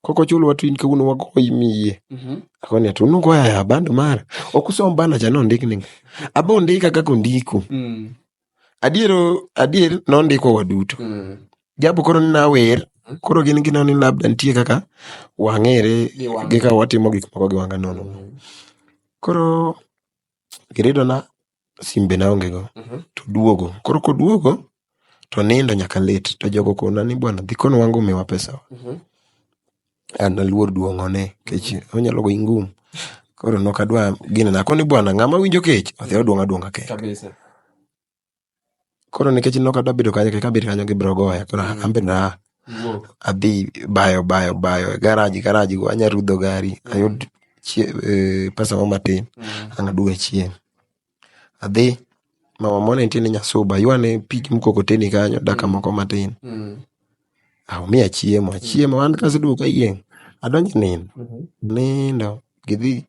Koko chulwa to in kawuono wagoyi miye. Akoni to nugoya ya bando mara. Okusom bana cha nondik ni. Abo ndika kaka ondiko. Adier nondiko waduto. Jabu koro nina wer. Koro gin gina ni labda ntie kaka wang'ere gika watimo gik moko gi wanga nono. Koro giredo na simbe na ongego to duogo. Koro koduogo to nindo nyaka lit. To jogo kona ni bwana dhi kono wangu umewa pesa. An aluor duong'one kech onyalo go ingum. Koro nokadwa gine na koni bwana ng'ama winjo kech odhi oduonga kech. Kabisa. Koro nikech nokadwa bedo kanyo kaka bedo kanyo gi brogoya. Koro ambe na adhi bayo garaji go anya rudho gari ayud pesa mo matin angaduwe chien. Adhi mama mona intini nyasuba yuane pigi mkokoteni kanyo daka moko matin. Miya chiemo an kaseduo ka yieng' adonjo nindo gidhi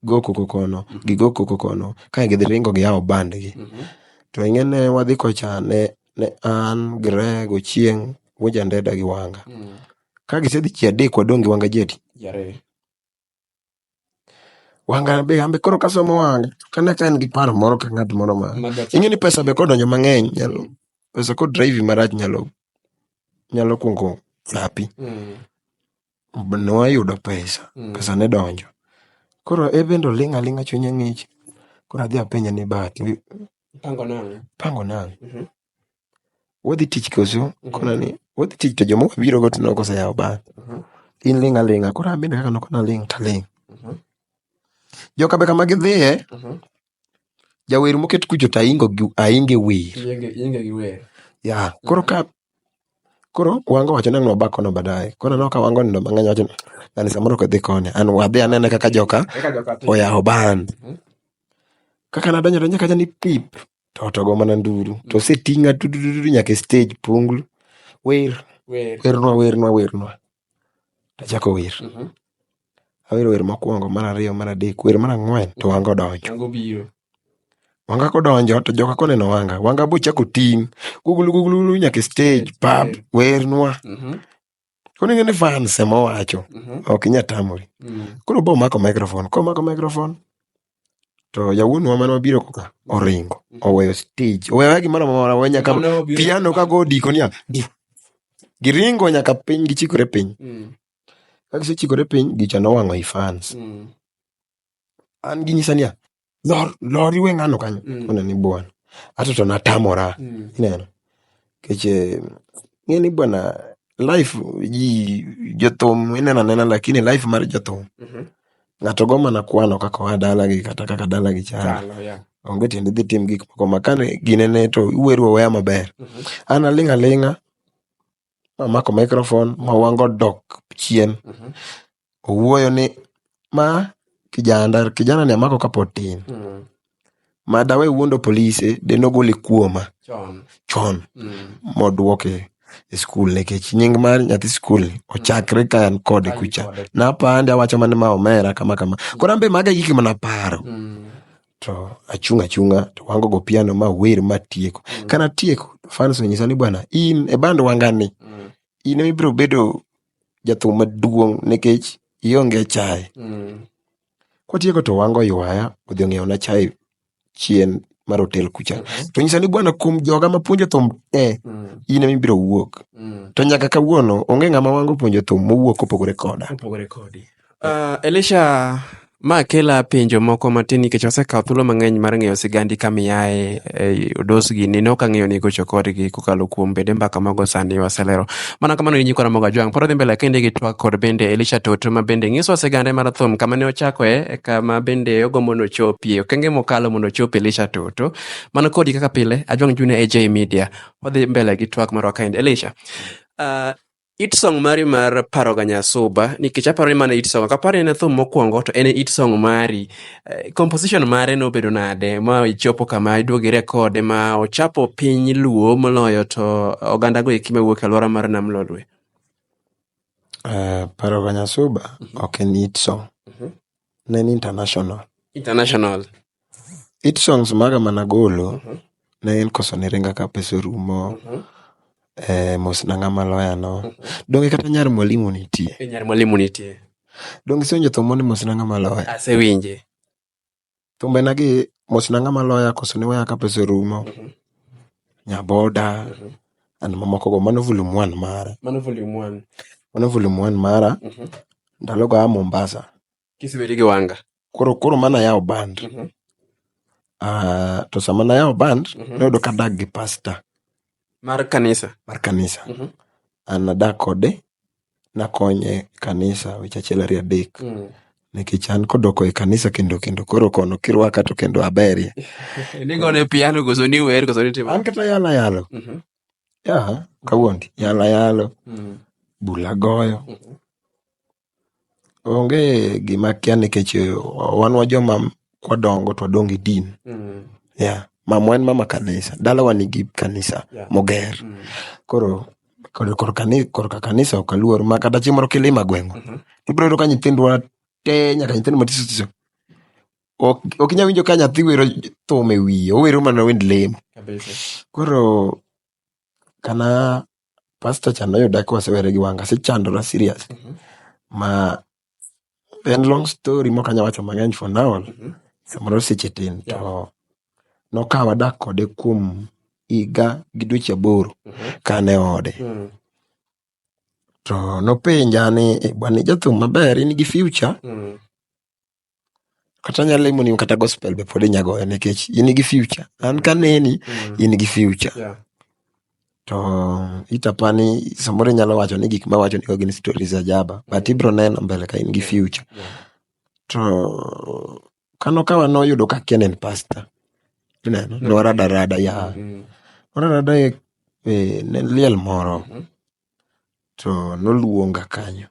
go koko kono kae gidhi ringo gi yao bandgi. To ing'ene wadhi kocha ne an Grego chieng' Woja ndeda gi wanga. Ka gisedhi chi adek wadong' gi wanga jeti. Wanga be ambe koro kasomo wanga. Kana ka en gi paro moro ka ng'at moro ma. Ing'e ni pesa be kodonjo mang'eny nyalo. Pesa kod drive marach nyalo kungo lapi. Nwayudo pesa. Pesa ne donjo. Koro ebendo linga chunya ng'ich. Koro adhi apenya ni bati. Pango nang. Wadhi tich koso. Kona ni. Wadhi tich to jomo wabiro goto noko sa yao ba. In linga. Koro abende kaka nokona taling. Joka beka magidhiye. Jawer moket kucho ta ainge wer. Inge gi wer. Ya. Koro wanga wacho nang wabako no badai. Koro noka wango ndo mang'eny wacho ani samoro ko dhi kone. An wadhi anene kaka joka oyao band. Kaka nadonjo kacha ni pip. To go mana nduru. To setinga tududu nyaka stage punglu. Wernwa. Tachako wer. Awero wer mokwongo, mar ariyo, mar adek, wer mar ang'wen to wanga odonjo. Wanga kodonjo to joka koneno wanga bochako ting. Gugulu nyaka stage pap wernwa. Koni ngene fans ema wacho. Ok inya tamori. Koro bo mako microphone. Ko mako microphone to jawuonwa mane wabiro koka oringo. Oweyo stage. Oweyo gimoro amora we nyaka piano ka go diko niya. Giringo nyaka piny gichikore piny. Kagisechikore piny gicha nowang'o i fans. An ginyisa niya. Lor iwe ng'ano kanyo. Kone ni bwana. Ato to natamora. Ineno. Keche ng'eni bwana life jothum inena lakini life mar jothum. Ng'ato goma na kwano kaka wa dalagi kata kaka dalagi chalo. Onge tiende dhi tim gik moko makane ginene to uweru weya maber. An alinga mamako microphone mawango dok chien. Owuoyo ni ma kijana ni amako kapod tin. Ma dawe wuondo polise de nogole kuoma. Chon. Moduoke e skul nekech nying mar nyathi skul ochakre ka an kode kucha. Napande awacho mane ma omera kama. Koro ambe maga gik mana paro. To achunga to wango go piano ma wer matieko. Kana tieko fans onyisa ni bwana in e band wangani. In ibiro bedo jathum maduong' nekech ionge chai. Kotieko to wango ywaya odhi ong'iew na chai chien mar hotel kucha. To nyisa ni bwana, kuom joga mapuonjo thum in ema ibiro wuok. To nyaka kawuono onge ng'ama wango puonjo thum mowuok opogore koda. Elisha, ma kela penjo moko matin nikech wasekawo thuolo mang'eny mar ng'eyo sigandi kamiaye odos gini. Ne ok ang'eyo ni igocho kodgi kokalo kuom bende mbaka mago sani waselero. Mana kamano ni nyikwa Ramogi Ajwang'. Pod dhi mbele kende gi twak kod bende Elisha Toto ma bende ng'iso sigande mar thum kama ne ochakoe kama bende ogombo nochopie. Okenge mokalo mondo ochop Elisha Toto. Mano kodi kaka pile Ajwang' Junior AJ Media. Wadhi mbele gi twak mar wakende. Elisha, it song mari mar Paroga Nyasuba, nikech aparo ni mana it song, kaparo ni thum mokwongo to en it song mari. Composition mare nobedo nade ma ichopo kama iduogi rekode ma ochapo piny luo moloyo to oganda go eki mawuok e alwora mar Nam Lolwe? Paroga Nyasuba ok en it song. Ne en international. International. It songs maga managolo ne en koso ni ringa ka pesa rumo. Mos na ng'ama loya no. Donge kata nyar mwalimu nitie. Nyar mwalimu nitie. Donge sonjo thum ni mos na ng'ama loya. Asewinje. Thumbe nagi mos na ng'ama loya koso ni waya ka pesa rumo. Nyaboda. An mamoko go mano volume 1 mara. Mano volume 1. Mano volume 1 mara. Ndalo go a Mombasa. Kisibedi gi wanga. Koro mana yao band. To sama na yao band, nodo kadag gi pastor. Mar kanisa. An nadak kode, nakonye kanisa weche achiel ariyo adek. Nikech an kodoko e kanisa kendo koro kono kirwaka to kendo aberie. Nigone piano goso ni wer goso ni timo. An kata yalo. Kawuondi. Yalo. Bula goyo. Onge gima kia nikech wan wa joma kwadongo to wadongo e din. Mamwa en mama kanisa. Dala wanigi kanisa moger. Koro kanisa okaluor ma kata chieng' moro kilima gwengo. Ibiro yudo ka nyithindwa te nyaka nyithindo matiso. Ok inyal winjo ka nyathi wero thum e wiye. Owero mana wend lemo. Koro kana pastor cha noyuda ka wasewere gi wanga. Asechandora serious. Ma en long story mok anyal wacho mang'eny for now. Samoro seche tin to nokawa dak kode kuom higa gi dweche 8 kane ode. To nopenja ni bwana jathum maber, in gi future? Kata nyalo lemo ni kata gospel be pod inyagoyo nikech in gi future. An kaneni in gi future. To itapani samoro nyalo wacho ni gik ma wacho ni gin stories ajaba, but ibro neno mbele ka in gi future. To kanokawa noyudo ka kenen pastor. Norada ne liel moro. To noluonga kanyo.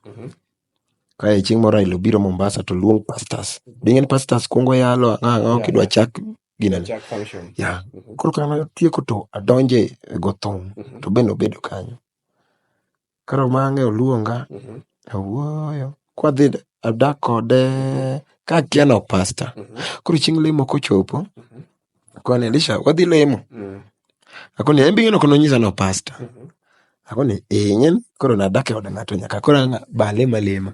Kae chieng' moro ilo biro Mombasa to luong pastors. Dingen pastors kungo yalo ang'o kidwa chak ginani. Koro kana tieko to adonje go thum. To bende obedo kanyo. Koro mang'e oluonga. Awuoyo. Kwa dhi adak kode ka kia no pastor. Koro chieng' lemo kochopo. Kone Elisha, wadhi lemo. Akoni embi ngeno kono nyisa no pastor. Akoni nyen koro nadak e od ng'ato nyaka koro ba lema.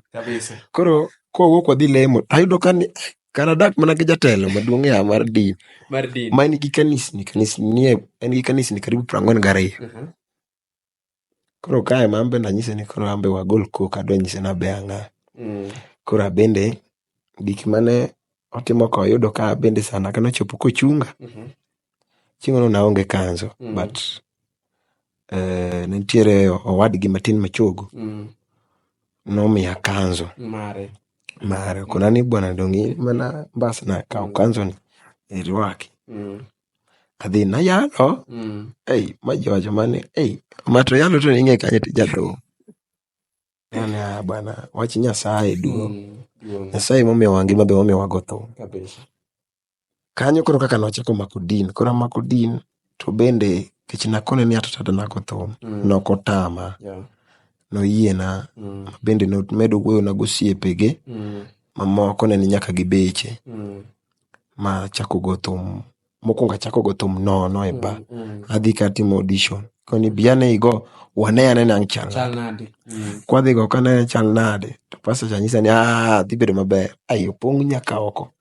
Koro kowuok wadhi lemo, ayudo kani kanadak mana gi jatelo maduong' ya mar din. Ma en gi kanisni en gi kanisni karibu 42. Koro kae mambe nanyise ni koro ambe wagol koka adonyise na be ang'a. Koro bende gik mane otimo ko yudo ka bende sana kana chopo kochunga. Chieng'ono naonge kanzo, but nentiere owadgi matin machogo. Nomiya kanzo mare kuna ni bwana dongi mana mbasa na kao kanzo ni irwaki. Adhi na yalo. Majojo mane mato yalo to ninge kanye tijado. Yani bwana wachi Nyasaye duo. Nyasaye momiyo wangi mabe momiyo wagotho. Kanyo koro kaka nochako makudin. Koro makudin to bende kech nakone ni atotada nagotho. Nokotama. Noyiena. Bende no medo wuoyo na gosiepege. Mamoko ne ni nyaka gi beche. Ma chako gothum. Mokwongo chako gothum no eba. Adhi katimo audition. Koni biane igo wane ane nang chal nade. Kwa dhi go kane chal nade. To pastor chanyisa ni dhi bedo maber. Opong nyaka oko.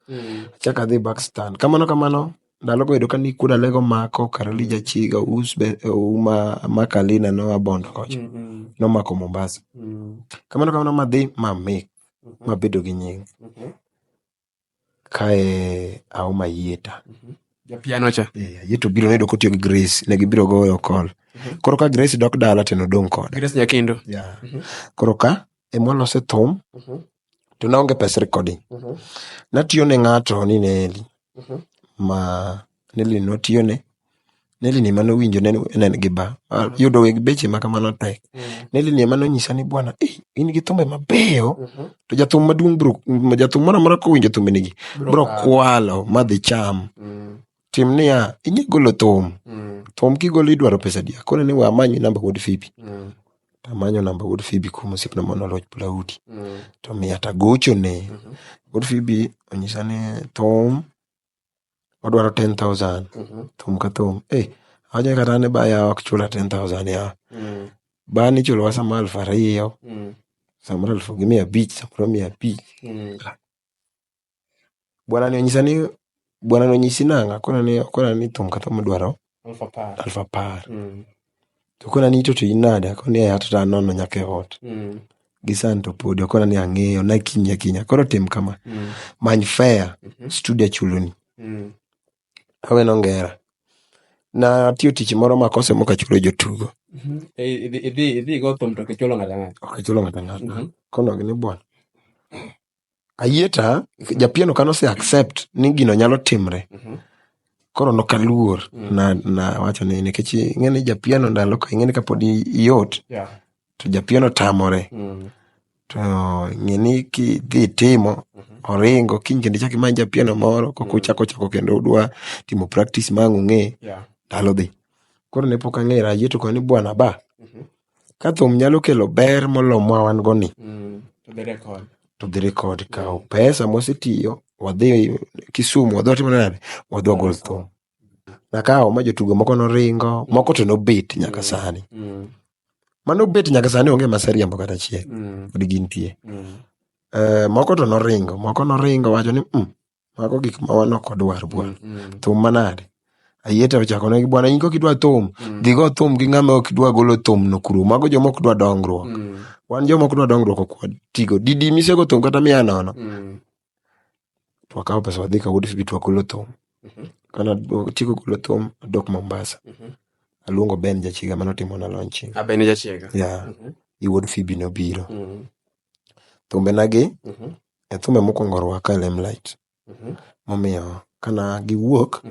Chaka dhi backstand. Kamano ndalo go ka ni kuda lego mako Karolija chiga usbe uma makalina no abondo kocha no mako Mombasa kamano madhi mamik mabedo gi nying kae auma yieta Japiano cha. Yieto biro nedo kotiyo gi Grace ne gibiro goyo call koro ka Grace dok dala teno dong koda Grace Nyakindo. koro ka emolose thum to naonge pes recording natiyo ne ng'ato ni Neli ma Neli notiyo ne Neli ni mano winjo nen gi ba yudo weg beche makamano tek Neli ni mano nyisa ni bwana in gi thumbe mabeyo to jathum maduong' bro jathum moro ko winjo thumbe nigi bro kwalo madhi cham tim niya inye golo thum kigolo idwaro pesa dia kone ni wa manyo namba Wuod Phoebe tamanyo namba Wuod Phoebe kumo sipna mono loch Plaudi to miya tagocho ne Wuod Phoebe onyisa ni thum odwaro 10,000 thum ka thum awacho kata ne ba ya ok chula 10,000 ya ba ni chulo wasa ma 2,000 samoro 1,500 samoro 500 bwana ni onyisa ni bwana no nyisi nanga kona ni thum ka thum dwaro 10,000 to kona ni to inada koni ya hata nono nyake ot gisanto podio kona ni ang'eyo na kinya koro tim kama many fair studio chuloni awe nongera na tiyo tich moro makose moka chulo jotugo idhi go thum to kichulo ng'ata kono gini bwana ayieta japiano kanose accept ni gino nyalo timre koro nokaluor na wacho ni nikech ng'eni japiano ndalo ka ng'eni kapodi yot to japiano tamore to ng'eni kidhi timo oringo kiny kendo chaki many japiano moro kokuchako kendo udwa timo practice ma ng'e ndalo dhi koro ne pok ang'era ayieto koni bwana ba ka thum nyalo kelo ber molo mwan go ni to dhi record kao pesa mosetiyo wadhi Kisumu wadhi timo nade wadhi gol thum na kao ma jotugo moko noringo moko to nobet nyaka sani mano bet nyaka sani onge masariambo kata chieng od gintie moko to noringo wacho ni mako gik ma wan ok odwar bwana thum manade ayieta ochako ne bwana inko kidwa thum dhigo thum gi ng'ama ok dwa golo thum no kuro mago joma ok dwa dongruok wan joma ok dwa dongruok ok tigo didi misego thum kata miya nono to akawo pesa wadhi ka Wuod Phoebe to golo thum kana tigo golo thum dok Mombasa aluongo Ben Jachiga manotimo na launching Ben Jachiga i Wuod Phoebe no biro thumbe nagi thumbe mokwongo rwaka Limelight momiyo kana giwuok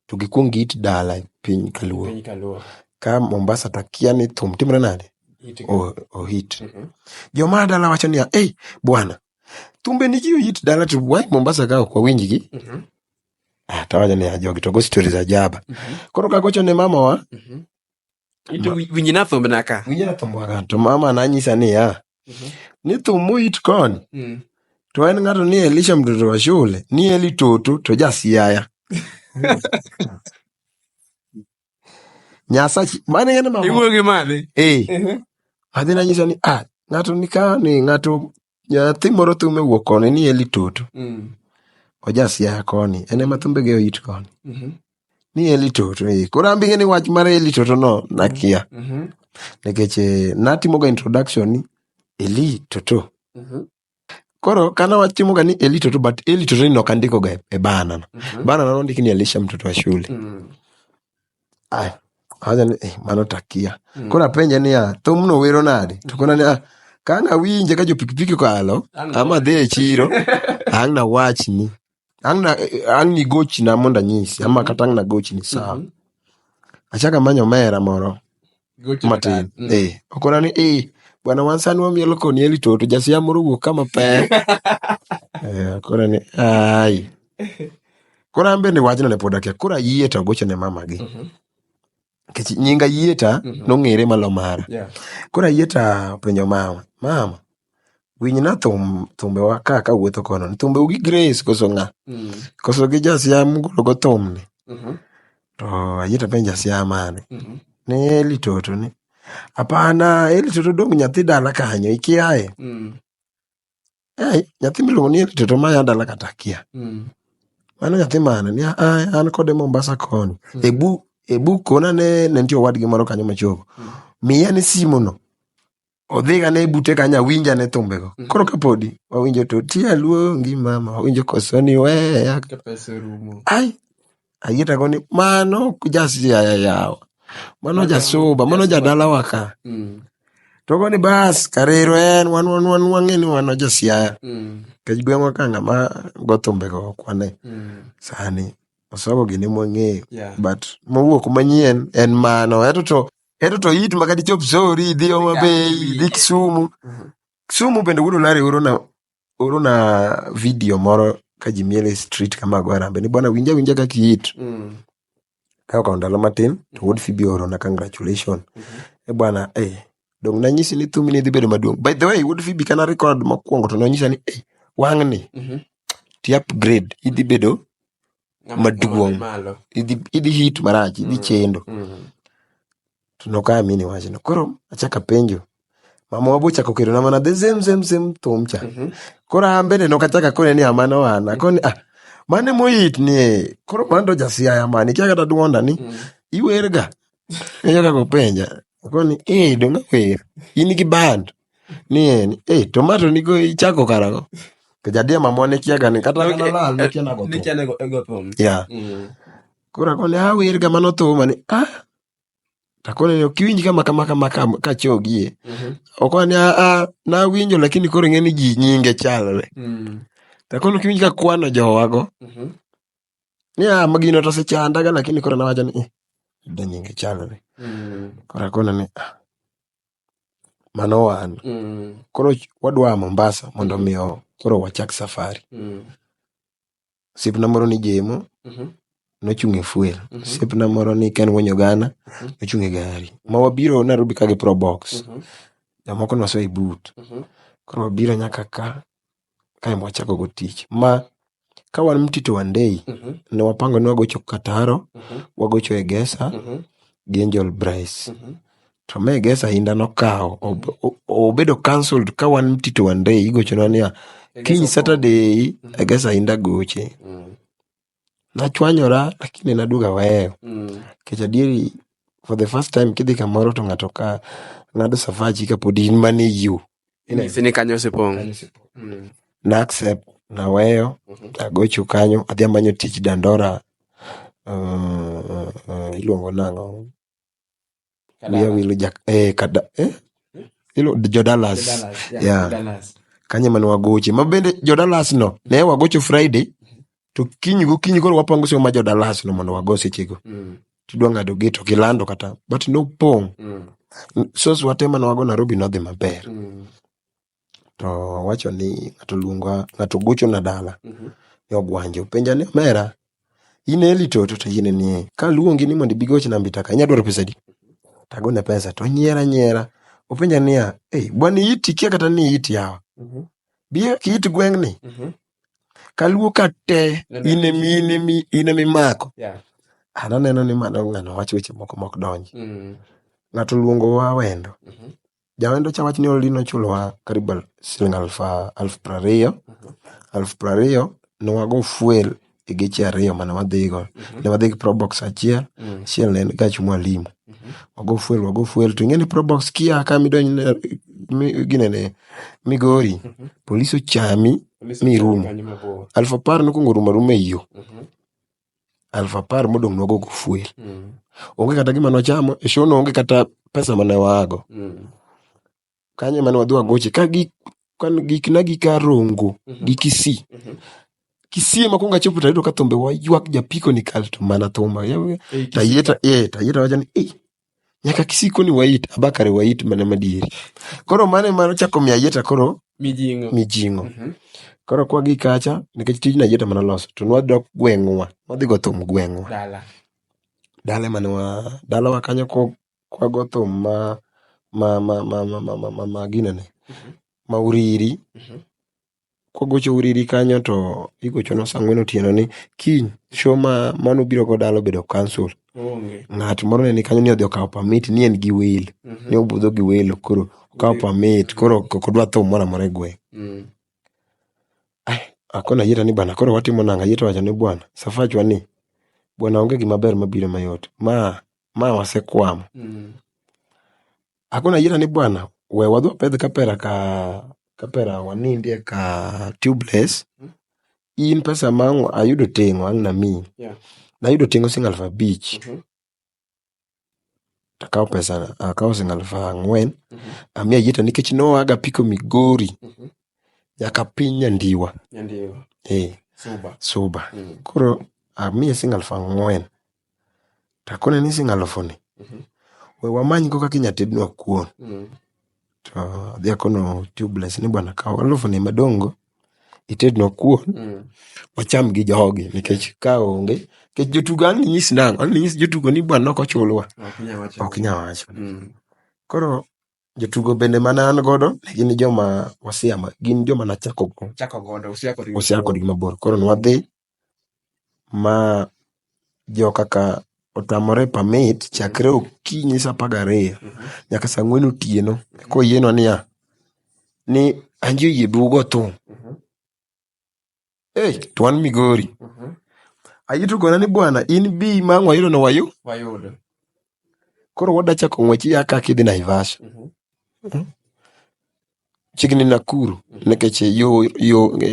to gikwong git dala piny kaluo ka Mombasa takia ni thum timre nade hit joma dala wacho ni bwana thumbe ni kiyo hit dala to why Mombasa ka kwa winjigi tawaja ni ajogi to go stories ajaba koro kagocho ne mama wa ito winjina thumbe naka to mama ananyisa ni ni thum hit kon to en ng'ato ni Elisha mtoto wa shule ni Eli Toto to jasiaya Nyasachi mane ngene mama iwuogi mane adhi nanyisa ni ng'ato nika ni ng'ato nyathi moro thume wuok koni ni Eli Toto ojasiaya koni ene mathumbe ge hit koni ni Eli Toto koro ambi ngeni wach mar Eli Toto no nakia nikech natimo ga introduction ni Eli Toto koro kana watimo ga ni Eli Toto but Eli Toto ni nokandiko ga e bana no ndiki ni Elisha mtoto wa shule haja ni mano takia koro apenje ni thum no wero nade to kona ni kana winje ka jo pikipiki kalo ama dhi e chiro ang na wach ni ang ni gochi na monda nyisi ama kata ang na gochi ni sawa achaka manyo mera moro matin okona ni bwana wansani wamielo koni Eli Toto jasia moro wuok kama pe kona ni kora ambe ni wachno ne podakia kora yieta gocho ne mama gi kech nyinga yieta nong'ere malo mara kora yieta penjo mama winyna thumbe wa ka wuotho kono thumbe ugi Grace koso ng'a koso gi jasiam golo go thum ni to yieta penjo jasiam mane ni Eli Toto ni apana Eli Toto dong nyathi dala kanyo ikiae nyathi miluongo ni Eli Toto maya dala katakia mano nyathi mane ni an kode Mombasa koni e bukona ne nitie owadgi moro kanyo machopo miya ni simu no odhiga ne bute kanya winja ne thumbego koro kapodi wawinjo to tia luongi mama wawinjo kosoni weya ayieta goni mano jasiaya yawa mano jasuba mano jadala waka to goni bas karero en wan wang'eni wano jasiaya kech gweng'wa ka ng'ama go thumbego kwane sani osogo gini mwang'eyo but mowuok manyien en mano eto to it makadi chop sori idhi Homa Bay idhi Kisumu bende wudo lare oro na video moro ka ji miele street kama go arambe ni bwana winja ka kiit ka ka ndalo matin to wood Phoebe oro na congratulation bwana dong nanyisi ni thumi ni dhi bedo maduong. By the way wood Phoebe kana record mokwongo to nanyisa ni wang'ni ti upgrade idhi bedo maduong idhi hit marach idhi chendo to nokaamini wachno koro achaka penjo mama wabochako kero na mana the same thumcha koro ambende nokachaka kone ni amano wana koni mane moyit ni koro mando jasiaya mani kia kata duonda ni iwerga yoka kopenja koni donga wer in gi band ni tomato ni go ichako karago kejadia mamone kiaga ni kata kana lal ni kiana go thum ya koro koni werga mano thuma ni takone okiwinji kama kachogie okwani na winjo lakini koro ng'eni ji nyinge chalre takone okiwinji ka kwano jowago ni magino to sechandaga lakini koro nawacho ni da nyinge chalre koro kona ni mano wan koro wadwa Mombasa mondo miyo koro wachak safari sipna moro ni Jemo nochung'e fuel sipna moro ni Ken Wonyogana nochung'e gari ma wabiro Nairobi kage Probox jamoko nwaso e boot koro wabiro nyaka ka mwachako go tich ma ka wan Mtito Wandei ne wapango ni wagocho Kataro wagocho Egesa gi Angel Bryce to me Egesa hinda nokao obedo cancelled ka wan Mtito Wandei igochonwa ni kiny Saturday Egesa hinda goche nachwanyora lakini naduga weyo kech adieri for the first time kidhi kamoro to ng'ato ka ng'ado safachi ka pod in mane yu sini kanyo sepong na accept na weyo agocho kanyo adhi amanyo tich Dandora iluongo nang'o Jodalas kanye mane wagoche mabende Jodalas no ne wagocho Friday to kinyi koro wapango sio ma Jodalas no mondo wago sechego tudwa ng'ado geto kilando kata but no pong so watema no wago Nairobi no dhi maber to wacho ni ng'ato gocho na dala yo gwanjo penja ni mera ineli to yine ni ka luongi ni mondo bigoch na mbitaka inya dwaro pesa di tagone pesa to nyiera openja ni bwani iti kia kata ni iti yawa biya ki iti gweng'ni kaluo kate ine mi mako ananeno ni mano ng'ano wacho weche moko mok donji ng'ato luongo wa wendo jawendo cha wach ni olino chulowa karibu siling 20,000 no wago fuel e geche ariyo mana wadhigo ne wadhi Probox achiel ne en gach mwalimu wago fuel to ing'eni Probox kia ka midonj ginene Migori polisi ochami mirumo 10,000 nokungo rumo e yo 10,000 modong nogo go fuel onge kata gima nochamo e show no onge kata pesa mane wago kanye mane wadhi wagoche ka gik na gika rongo gi Kisii makunga chopo tayudo ka thumbe waywak japiko ni kal to mana thuma tayeta wacho ni nyaka Kisii koni wait abakare wait mana madieri koro mane chako mi ayeta koro mijingo koro kwa gikacha nikech tijna ayeta mana loso to nwadok gweng'wa wadhi go thum gweng'wa dala mane dala wa kanyo kwa go thum ma ginene ma Uriri kwa gocho Uriri kanyo to igocho no sangweno tieno ni kiny show mano biro go dalo bedo cancel ng'at moro ne kanyo ni odhi okawo permit ni en gi welo ni obudho gi welo koro okawo permit koro kodwa thum moro amora e gweng akona yiera ni bwana koro watimo nanga yieta wacho ni bwana Safachwa ni bwana onge gima ber mabiro mayot ma wasekwamo akona yiera ni bwana we wadwa pedh kapera wanindie ka tubeless in pesa mangu ayudo tengo ang' nami nayudo tengo siling' 5,000 takawo pesa akawo siling' 4,000 amiya yieta nikech noaga piko Migori nyaka piny Nyandiwa Suba koro amiye siling' 4,000 takone ni siling' 1,000 we wamany go kaka inya tednwa kuon to adhi akono tubeless ni bwana kaw 1,000 madongo itednwa kuon wacham gi jogi nikech ka onge nikech jotugo ang' nyis nang'o ang' nyis jotugo ni bwana ok ochulwa ok nya wacho koro jotugo bende mana an godo gin joma wasiama gin joma nachako godo usia kodgi mabor koro nwadhi ma jo kaka otamore permit chakre okinyi saa 12 nyaka saa 4 otieno koyienwa niya ni anji oyie bugo thum to wan Migori ayitugona ni bwana in bi mang' wayudo no wayudo koro wadachako ng'wech ya kaka idhi Naivasha chiegni Nakuru nikech yo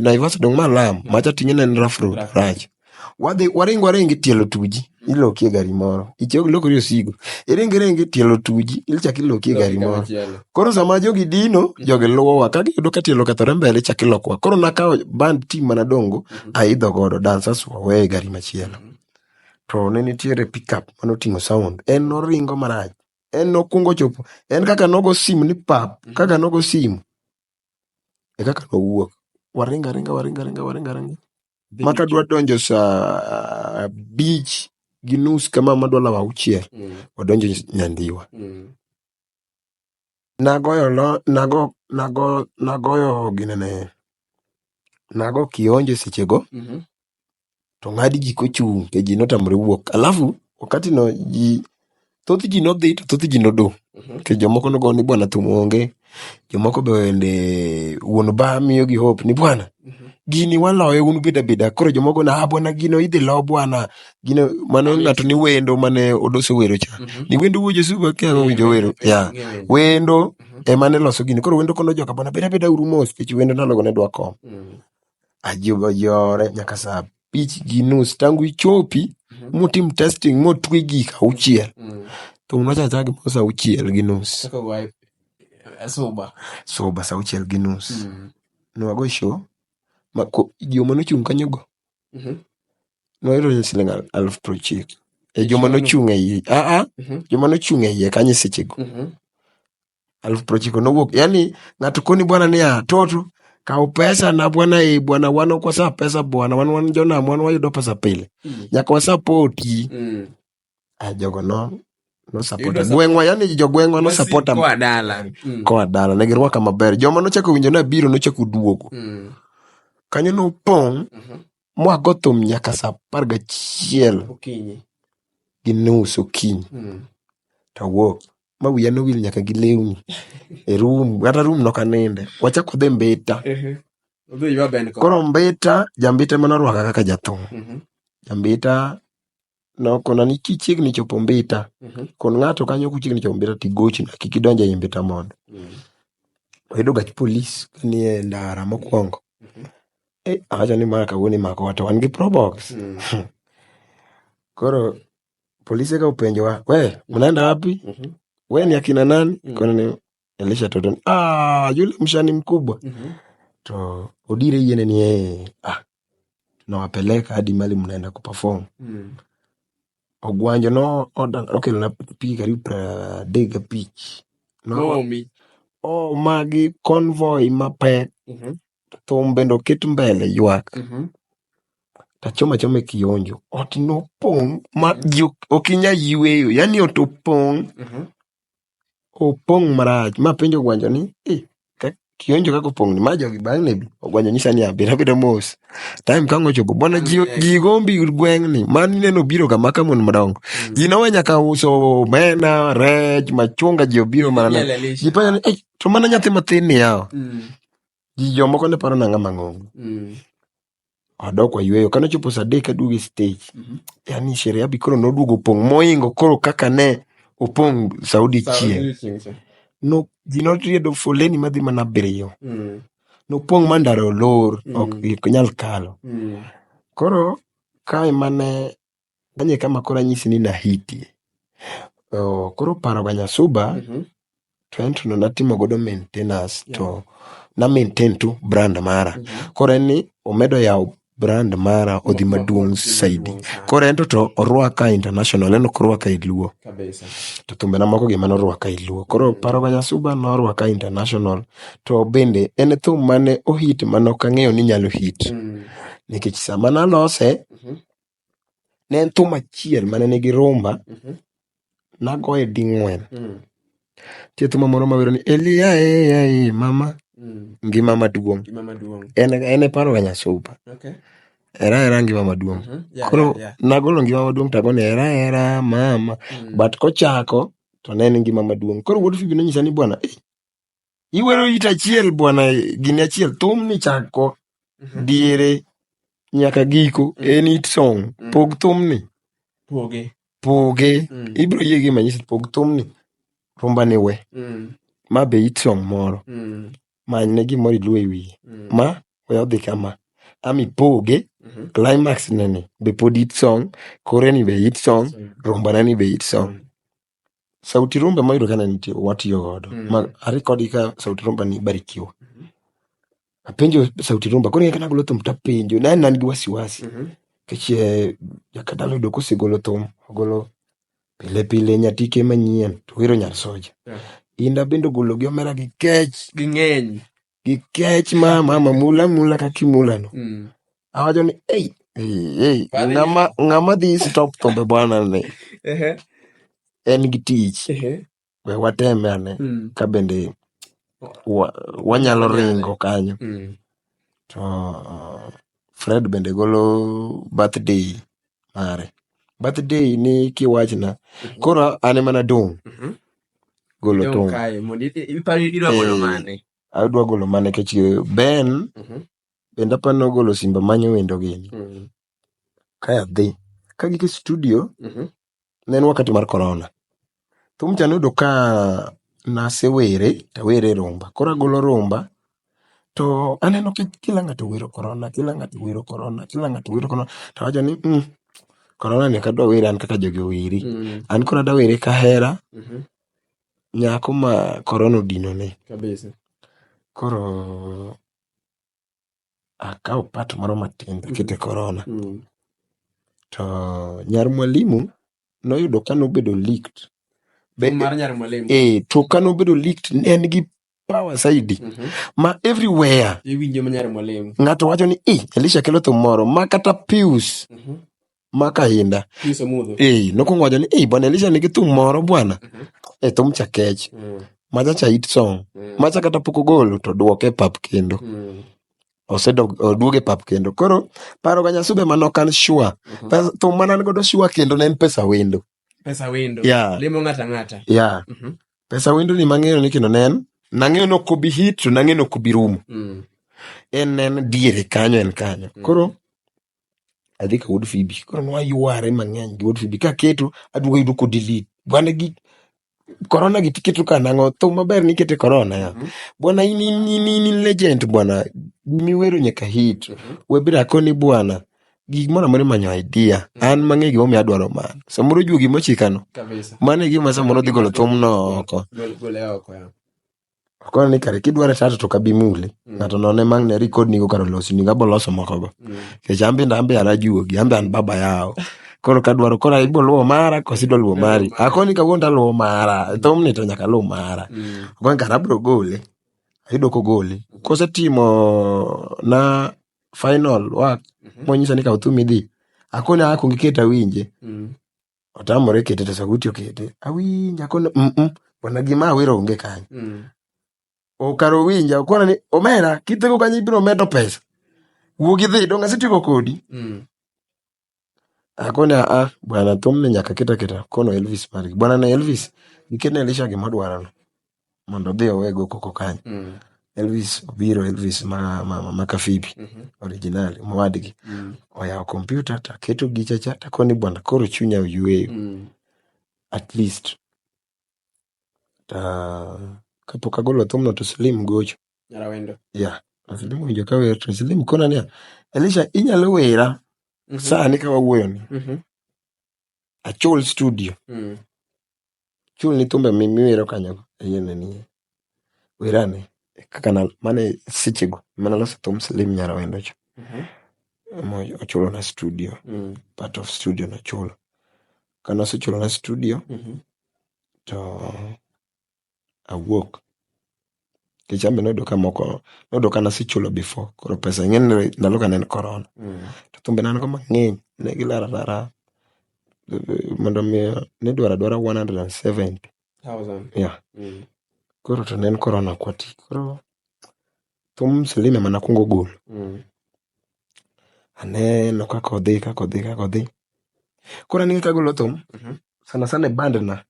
Naivasha dong' malam macha ting'e en rough road rach waringi tielo Tuji ilokie gari moro ichok lokori osigo iringi tielo Tuji ichak ilokie gari moro koro sama jogi dino jogi luwowa ka giyudo ka tielo kethore mbele chak ilokwa koro nakawo band team manadongo aidho godo dancers wawe gari machielo to ne nitiere pickup manoting'o sound en noringo marach en nokungo chopo en kaka nogo simu ni pap kaka nogo simu kaka nowuok waringa maka dwa donjo saa 5:30 kama madwa lawa 6 wadonjo Nyandiwa nagoyo ginene nago kionjo sechego to ng'adi ji kochung' ke ji notamre wuok alafu wakati no thoth ji nodhi to thoth ji nodong' ke jomoko nogo ni bwana thum onge jomoko bende wuon ba miyo gi hope ni bwana gini waloye un beda koro jomoko na bwana gino idhi lo bwana gino mano ng'ato ni wendo mane odoso wero cha ni wendo wuoje Suba ka winjo wero wendo emane loso gini koro wendo kono joka bwana beda urumos kech wendo nalogo ne dwa kom ajubo yore nyaka saa 5:30 tangu ichopi mutim testing motwe gik 6 to unachachagi mo saa 6:30 Suba saa 6:30 nwago show joma nochung' kanyogo noyudo siling' 90,000 joma nochung' e iye joma nochung' e iye kanyo sechego 90,000 nowuok yani ng'ato koni bwana niya toto kaw pesa na bwana bwana wan ok wasa pesa bwana wan jonam wan wayudo pesa pile nyaka wasapoti jogo no support gweng'wa yani jogweng'wa no support koa dala ne girwaka maber joma nochako winjo na biro nochako duogo kanyo nopong' mwago thum nyaka saa 11:30 okinyi tawuok ma wiya nowil nyaka gi lewni e room kata room nokaninde wachako dhi Mbita koro Mbita jambita manorwaka kaka jathum jambita nokona ni kichiegni chopo Mbita kon ng'ato kanyo kuchiegni chopo Mbita tigochna kik idonje i Mbita mondo oyudo gach polis kanie ndara mokwongo awacho ni mara kawuono imako wa to wan gi probox koro polisi ka upenjowa we mnaenda wapi we ni akina nani kona ni Elisha Toton yule mshani mkubwa to odire yene ni tunawapeleka hadi mali mnaenda kuperform ogwanjo no okelo na piki karibu 35 magi convoy mapek thum bendo ket mbele ywak tachoma chome kionjo ot nopong' ma okinya yweyo yani ot opong' marach ma penjo ogwanjo ni kionjo kaka opong' ni ma jogi bang' ne bi ogwanjo nyisa ni abira mos time ka ngochopo bwana ji gombi gweng' ni mani neno biro ga maka mon madongo ji nowe nyaka uso mena rej machunga ji obiro mana ji panya ni to mana nyathi mathin ni yao ji jomoko ne paro nang'a mang'ongo Adok wayueyo. Kane ochopo saa 3 aduogo e stage. Yani sheria bi koro noduogo opong' moingo koro kaka ne opong' Saudi chien. No, ji notriedo foleni madhi mana 7. Nopong' ma ndara olor, ok nyal kalo. Koro kae mane anye kama koro anyisi ni nahitie. Koro paro ga Nyasuba, to ento no natimo godo maintenance, to na maintain tu brand mara. Koro en ni omedo yawo brand mara odhi maduong' saidi. Koro ento to orwaka international, en ok orwaka e luo. To thumbe na moko gima norwaka e luo. Koro paro ga Nyasuba norwaka international. To bende en thum mane ohit manok ang'eyo ni nyalo hit. Nikech sama nalose, ne en thum achiel mane nigi rumba, nagoye ding'wen. Tie thum moro mawero ni Elia mama ngima maduong'. En e paro ga Nyasuba. Era ngima maduong'. Koro nagolo ngima maduong' tagone era mama. But kochako to ne en ngima maduong'. Koro wuod Phoebe nonyisa ni bwana, iwero it achiel bwana, gini achiel, thum ni chako diere nyaka giko en it song. Pog thum ni. Poge. Ibro yie gi manyisi pog thum ni. Rumba ni we. Ma be it song moro. Manyne gimoro iluo e wiye. Ma we odhi kama. Ami poge. Climax nene be pod it song. Kore ni be it song. Rumba na ni be it song. Sauti rumba mayudo kana nitie watiyo godo. Ma arekodi ka sauti rumba ni Barikiwa. Apenjo sauti rumba. Kore kana golo thum tapenjo. Nan gi wasiwasi. Keche jakadalo do kosigolo thum. Ogolo pile nyatike manyien. To wiro Nyar Soja. Inda bendo golo gi omera gi kech. Ging'eny. Gi kech mama mula kakimula no. Awajo ni ng'ama dhi stop thumbe bwana ne. En gi tich. We wateme ane. Ka bende wanyalo ringo kanyo. To Fred bende golo birthday mare. Birthday ni kiwachna. Koro ane mana dong. Golo tong. Adwa golo mane kech Ben. Benda pano golo Simba Manyo wendo gini. Kaya dhi. Kagike studio. Nen wakati mar corona. Thum chanudo ka nasewere. Tawere rumba. Kora golo rumba. To aneno kila ng'ato wero corona. Tawajo ni corona ni kadwa were an kaka jogi weri. An kora da were kahera. Nyako ma corona odino ne. Koro akaw pat moro matin kete corona. To nyar mwalimu noyudo ka nobedo leaked. Mar nyar mwalimu. To ka nobedo leaked en gi power saidi. Ma everywhere. Iwinjo nyar mwalimu. Ng'ato wacho ni Elisha kelo thum moro ma kata Pius. Ma kahinda. Pius omudho. Nokongo wacho ni bwana Elisha nigi thum moro bwana. Thum cha kech. Maja cha hit song. Macha kata poko golo to duoke pap kendo. Oduoge pap kendo. Koro paro ga Nyasube manokan sure. Thum manan godo sure kendo ne en pesa wendo. Yeah. Limo ng'ata. Yeah. Pesa wendo ni mang'eyo ni kendo nen. Nang'eyo no kubi hit to nang'eyo no kubi rumo. En diere kanyo en kanyo. Koro adhi ka Wuod Phoebe. Koro nwa yuare mang'eny gi Wuod Phoebe. Ka keto aduogo yudo ko delete. Bwana gi corona gi tiketo ka nango thum maber ni kete corona ya. Bwana in legend bwana. Miwero nyaka hit. Webira koni bwana. Gik mora mori manyo idea. An mang'e gi omi adwaro man. Samoro jugi mochikano. Mane gima samoro dhi golo thum no oko. Gole oko ya. Koro ni kare kidware tatu to kabimule. Ng'ato none mang ne record ni go karo losi ni gabo loso moko go. Kech ambe anajuogi. Ambe an baba yao. Koro kadwaro kora ibo luwo mara kosidwa luwo mari. Akoni kawuonda luwo mara. Thum ni to nyaka luwo mara. Akoni karabro gole. Ayudo ko gole. Kose timo na final work. Monyisa ni ka thum idhi. Akoni akongi keta winje. Otamore kete to sauti okete. Awinja akoni bwana gima awero onge kanyo. Okaro winja okona ni omera kitego kanyo ibiro medo pesa. Wuogi dhi donga sitigo kodi. Akoni bwana thum ni nyaka keta kono Elvis mari. Bwana na Elvis nikene Elisha gima dwarano. Mondo dhi owego koko kanyo. Elvis obiro, Elvis ma Kafibi original mwadgi oyawo kompyuta taketo gichacha takoni bwana koro chunya oyueyo at least kapok agolo thumno to Slim gocho Nyalawendo. Slim winjo ka wer to Slim kona niya Elisha inyalo wera sani ka wawuoyo ni achul studio chul ni thumbe miwero kanyo yene ni werane kaka mane sechego mana loso thum Slim Nyalawendo cho ochulo na studio part of studio na chulo kana sechulo na studio to awuok kichambe nodo kana sechulo before koro pesa ng'eny ndalo ka nen corona to thumbe nan go mang'eny ne gilara rara mondo mi ne dwara 170,000 koro to nen corona kwati koro thum Slim mana kungo gol aneno kako dhi koro aneno kagolo thum sana band na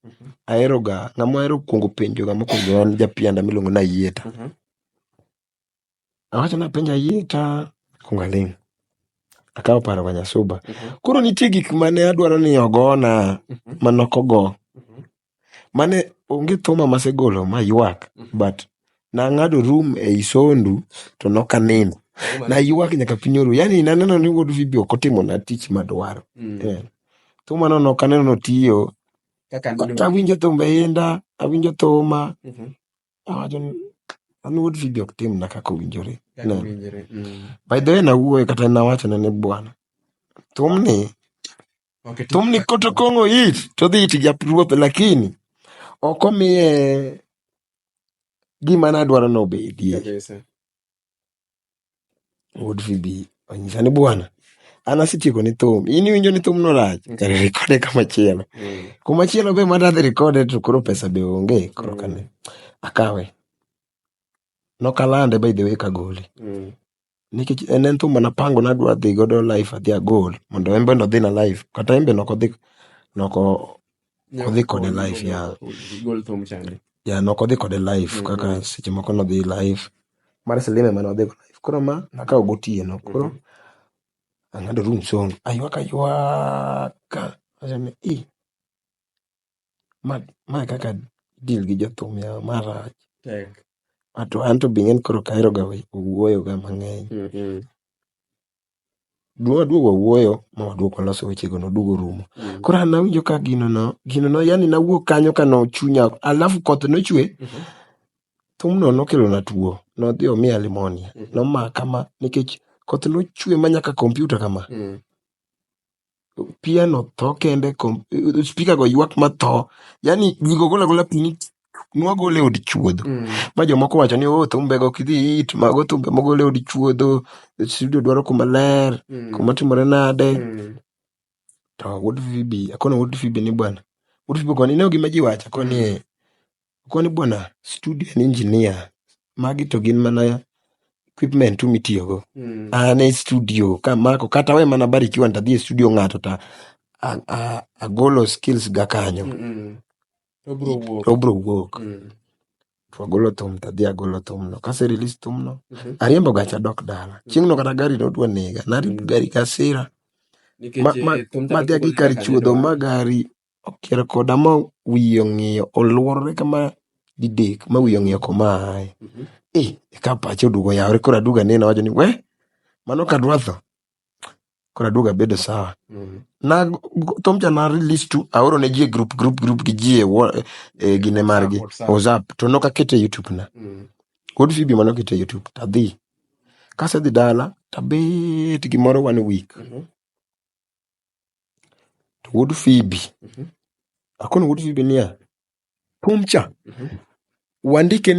ahero ga ng'ama ahero kuongo penjo ga mokwongo en japianda miluongo na Yieta awacho na penja Yieta kuongo aling' akawo paro ga Nyasuba koro nitie gik mane adwaro ni ogona manok ogo mane onge thuma masegolo ma ywak but nang'ado room ei Sondu to nokanindo na ywak nyaka piny oru yani naneno ni wuod Vibi ok otimo na tich madwaro thuma no nokaneno notiyo kata awinjo thumbe inda awinjo thuma awacho ni an wuod Vibi ok tim na kaka owinjore by the way nawuoyo kata nawacho ne bwana thumni koto kong'o it to dhi it japruoth lakini ok omiye gima nadwaro nobedie wuod Vibi onyisa ni bwana an asetieko ni thum in iwinjo ni thum no rach kare rekode kumachielo be madadhi rekode to koro pesa be onge koro kane akawe nokalande by the way kagole nikech en thum manapango nadwa dhi godo live adhi agol mondo embe no dhi na live kata embe noko dhi kode live noko dhi kode live kaka seche moko no dhi live mar Slim mana odhi live koro ma nakawo gotieno koro ang'ado room Sondu aywaka acha ni ma kaka deal gi jothum ya marach ato anto bingen koro kahero ga wuoyo ga mang'eny duogo wuoyo ma waduoko loso weche go nodugo rumo koro an nawinjo ka gino no yani nawuok kanyo ka no chunya alafu koth nochwe thum no nokelo na tuo nodhi omiya limonia nomaka ma nikech koth nochwe manyaka kompyuta kama piano tho kende speaker go ywak matho yani gigo gola pini nwagole od chuodho ma jomoko wacho ni thumbe go kidhi it mago thumbe mogole od chuodho studio dwaro kuma ler kuma timore nade to wuod Vibi akono wuod Vibi ni bwana wuod Vibi koni ne gima ji wacho koni bwana studio en engineer magi to gin mana equipment mitiyogo ane studio kamako kata we mana Barikiwa tadhi e studio ng'ato ta agolo skills ga kanyo obro wuok to agolo thum tadhi agolo thum no kase release thum no ariembo gacha dok dala chieng' no kata gari nodwa nega narito gari kasira madhi agi kar chuodho ma gari okier koda ma wiye ong'iyo oluorore kama didek ma wiye ong'iyo koma aye ka pache odugo yawre koro aduga neno wacho ni we mano kadwa tho koro aduga bedo sawa na thum cha na release tu aoro ne ji group gi ji e gine margi WhatsApp to nokakete YouTube na wuod Vibi manokete YouTube tadhi kase dhi dala tabet gimoro 1 week to wuod Vibi akono wuod Vibi niya thum cha wandike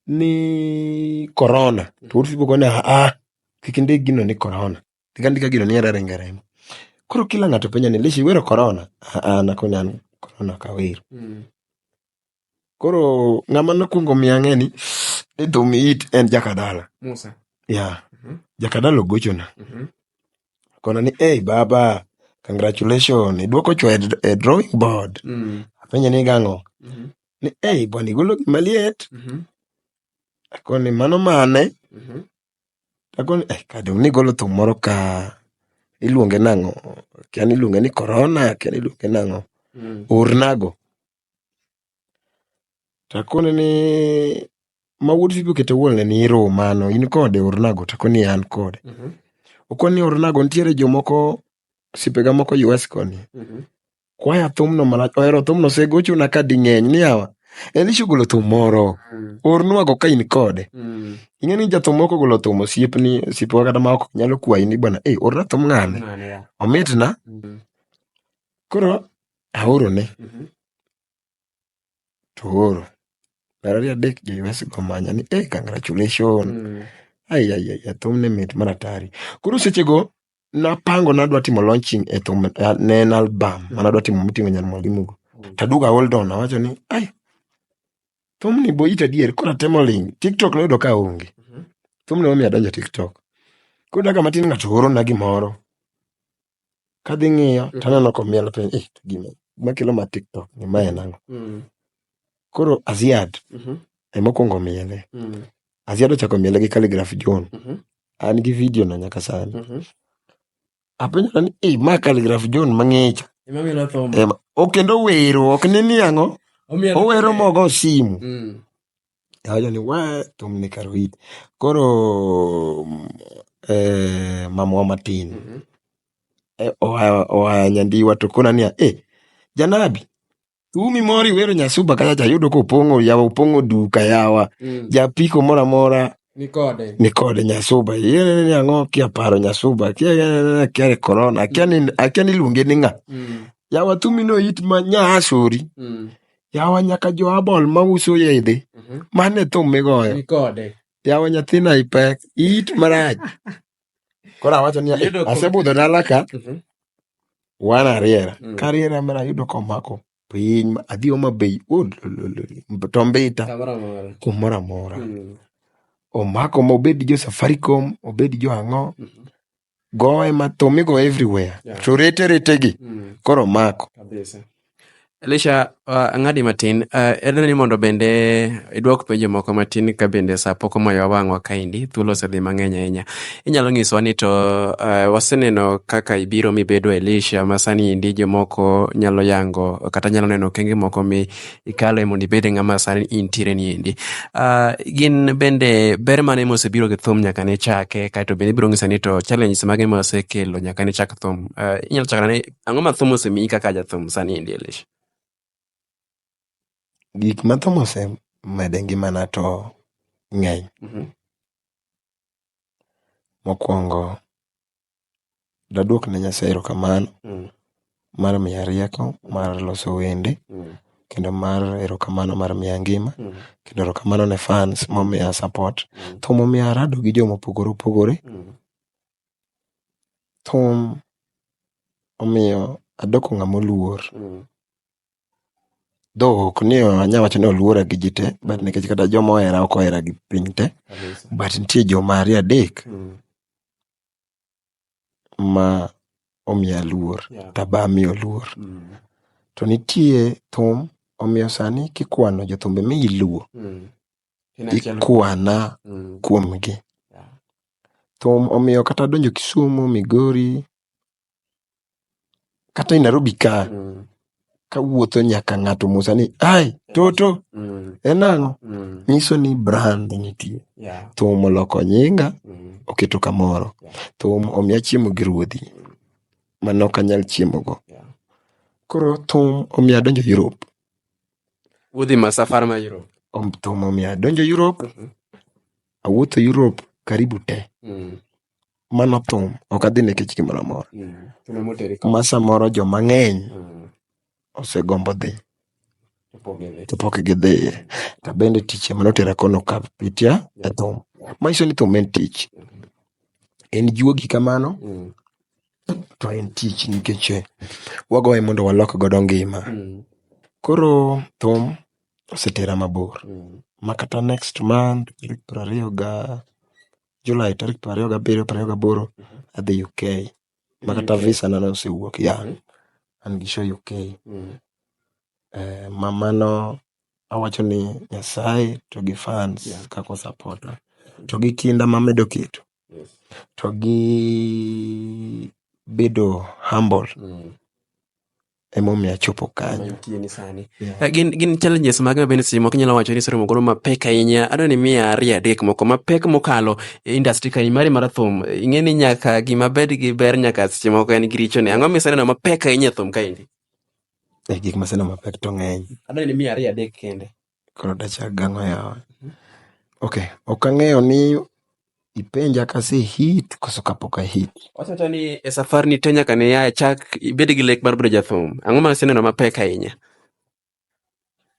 ni corona to wuod Vibi kone kik ndik gino ni corona tikandika gino ni rarenge koro kila ng'ato penja ni Lishi wero corona nakoni an corona kawero koro ng'ama nokwongo miya ng'eni ni thum it en Jakadala Musa Jakadala ogochona kona ni baba congratulations idwoko chwa e drawing board apenja ni gang'o ni bwana igolo gima liet Akoni mano mane? Akoni kade unigolo thum moro ka iluonge nang'o? Kia ni iluonge ni Corona, kia ni iluonge nang'o? Ornago. Takoni ni ma wuod Phoebe okete wuolne ni iro mano, in kode Ornago, takoni an kode. Okoni Ornago nitiere jomoko sipega moko US koni. Kwaya thumno malach, ohero thumno segochona ka ding'eny ni yawa. En ishugolo thum moro. Ornwago ka in kode. Ing'e ni jathum moko golo thum osiepewa kata ma ok nyalo kwayi ni bwana, orna thum ng'ane. Omitna. Koro aorone. To oro. Mar ariyo adek jo US go manya ni congratulations. Thum ne mit maratari. Koro sechego napango nadwa timo launching e thum ne en album manadwa timo miting'o nyar mwalimu. Taduga hold on awacho ni thum ni bo ita dier kora temo ling. TikTok noyudo ka onge. Thum ne omiya donjo TikTok. Koro daga matin ng'ato oro na gimoro. Kadhi ng'iyo taneno komielo piny gima kelo ma TikTok ni ma en ang'o. Koro Aziad emokwongo miele. Aziad ochako miele gi Calligraph John. An gi video na nyaka sani. Apenjora ni ma Calligraph John mang'ich. Okendo wero ok ni ang'o. Owero mogo simu. Awacho ni thum ni kar wit. Koro mamwa matin. Oa Nyandiwa to kona niya Janabi thumi mori wero Nyasuba kacha yudo kopong'o yawa opong'o duka yawa. Japiko mora mora ni kode Nyasuba. Yene ni ang'o kia paro Nyasuba. Kia Corona. Akia ni luonge ni ng'a. Yawa thumi no it ma nyasori. Yawa nyaka jo abol mauso yedhe. Mane thum migoyo. Yawa nyathina ipek. It marach. Kora wacho ni asebudho dala ka. Wana riera. Kariera mara yudo komako. Piny adhi Homa Bay. Tombita. Kumora mora. Omako mobed jo Safaricom. Obed jo ang'o. Goe ma thum igo everywhere. To rete gi. Koro mako. Elisha, ang'adi matin, edeni mondo bende idwok penjo moko matin ka bende sa poko mayo wang'wa kaindi, thuolo osedhi mang'eny ahinya. Inyalo ng'iswa ni to waseneno kaka ibiro mibedo Elisha, masani indi jomoko nyalo yango, kata nyalo neno kenge moko mi ikalo mondo ibede ng'ama sani intiere ni indi. Gin bende ber mane mosebiro gi thum nyaka ne chake, kaito bende ibiro ng'isa ni to challenges mage mosekelo nyaka ne chak thum. Inyalo chakana ni ang'o ma thum osemiyi kaka jathum sani indi Elisha? Gik ma thum osemede ngimana to ng'eny. Mokwongo daduok ne Nyasaye erokamano mar miya rieko mar loso wende, kendo mar erokamano mar miya ngima, kendo erokamano ne fans momiya support. Thum omiya rado gi joma opogore opogore. Thum omiyo adoko ng'ama oluor. Ok ni anya wacho ni oluora gi ji te, but nikech kata joma ohera ok ohera gi piny te, but nitie joma ariyo adek ma omiya luor, taba miyo luor. To nitie thum omiyo sani kikwano jothumbe mi iluo, ikwana kuomgi. Thum omiyo kata donjo Kisumu, Migori, kata i Nairobi ka wuotho nyaka ng'ato musa ni Toto en ang'o. Nyiso ni brand nitie. Thum oloko nyinga oketo kamoro. Thum omiya chiemo gi ruodhi manok anyal chiemo go. Koro thum omiya donjo Europe. Udhi masafar ma Europe. Thum omiya donjo Europe. Awuotho Europe karibu te. Mano thum ok adhi nikech gimoro amora. Masa moro joma ng'eny osegombo dhi to pok gidhi. To bende tich manotera kono kapitia e thum. Manyiso ni thum en tich. En juogi kamano to en tich nikech wagoye mondo walok godo ngima. Koro thum osetera mabor. Makata next month July tarik 27-28 adhi UK. Makata visa na osewuok an gi show UK. Mamano awacho ni Nyasaye to gi fans Yeah. kako support to gi kinda mamedo keto Yes. to gi bedo humble emomiyo achopo kanyo. Mantieni sani. Yeah. Gin challenges mag mabende seche moko inyalo wacho ni seromo godo mapek ahinya. Adwa ni miya ariyo adek moko mapek mokalo e industry ka mari mar thum. Ing'e ni nyaka gima bed gi ber nyaka seche moko en gi richo ne. Ang'o miseneno mapek ahinya e thum kaendi? Gik maseneno mapek to ng'eny. Adwa ni miya ariyo adek kende. Koro dachak gang'o yawa. Okay, ok ang'eyo ni ipenja kase hit koso kapok ahit. Wacho ni e safar ni te nyaka ne ya chak ibed gi lek mar bedo jathum. Ang'o ma iseneno mapek ahinya?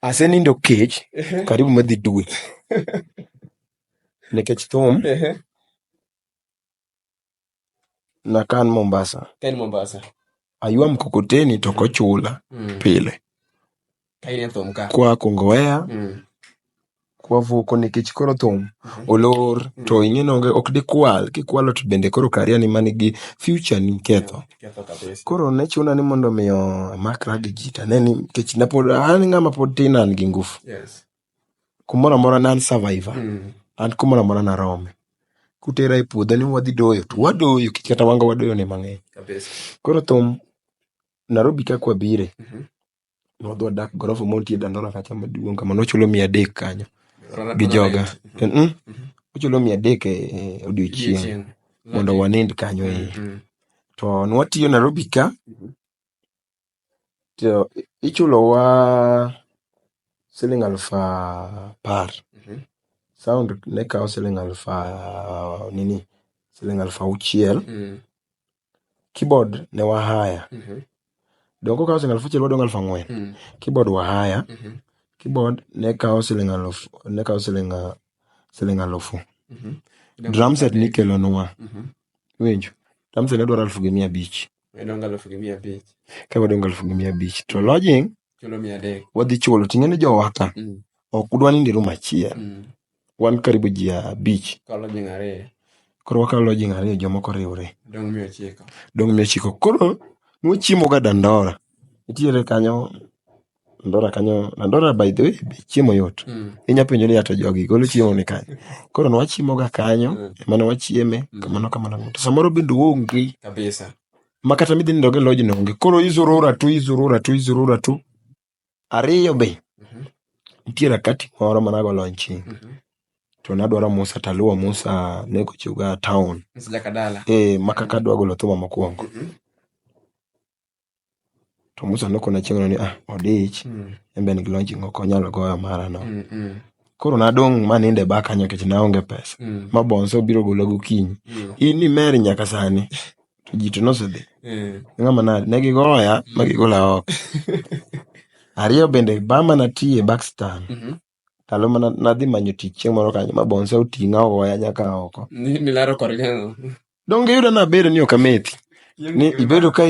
Asenindo kech karibu madhi dwe. Nikech thum nakan Mombasa. Ka in Mombasa. Aywa mkokoteni to kochula pile. Ka in e thum ka. Kwa Kongowea. Kwa vuko nikech koro thum olor to ing'eno ok dikwal kikwalo to bende koro karia ni mani gi future ni ketho. Koro ne chuna ni mondo miyo makra gi jita neni nikech napod an ng'ama pod tin an gi ngufu. Yes. Kumora mora nan survivor. An kumora mora na rome. Kutera e puodho ni wadhi doyo to wadoyo kikata wanga wadoyo ne mang'eny. Koro thum Nairobi ka kwa bire. Nodwa dak gorofa montie Dandora kacha maduong' kama nochulo 300 kanyo. Gi joga. Ochulo 300 e odiochieng' mondo wanind kanyo to nwatiyo Nairobi ka to ichulowa siling 10,000. Sound ne kao siling 6,000. Keyboard ne wahaya. Dongo kao siling 1,000 wadong 4,000. Keyboard wahaya. Keyboard ne kao siling 1,000. Drum set nikelo nwa. Winjo. Drum set ne dwaro 1,500. Edonga 1,500. Ka wadong 1,500. To lodging chulo 300. wadhi chulo. Ting'eni jowaka. Ok udwa ni room achiel. Wan karibu ji 5. Ka lodging 2. Koro wakao lodging 2 jomoko riwre. Dong 900. Dong 900. Koro nuchiemo ga Dandora. Nitiere kanyo Dandora by the way chiemo yot. Inya penjo ni ato jogi golo chiemo ni kanyo. Koro nwachiemo ga kanyo mane wachieme kamano. To samoro bende onge kabisa. Makata midhi ndoge lodge no onge. Koro izurura tu. Ariyo be. Nitiere kati moro manago launching. To nadwaro Musa taluwa Musa neko chuga town. Jakadala. Makaka dwa golo thuma mokwongo. To Musa nokona chieng'no ni odich. Embe ni launching ok onyalo goyo mara no. Koro nadong' maninde ba kanyo kech naonge pesa. Mabonso biro golo gokinyi. Ini mer nyaka sani. To jito nosedhi. Ng'ama nade negigoya magigola oko. Ariyo bende bama natie Backstand. Talo mana nadhi manyo tich chieng' moro kanyo mabonso oting'a ogoya nyaka oko. Ni laro korgano. Donge yudo na bedo ni okamethi. Ni ibedo ka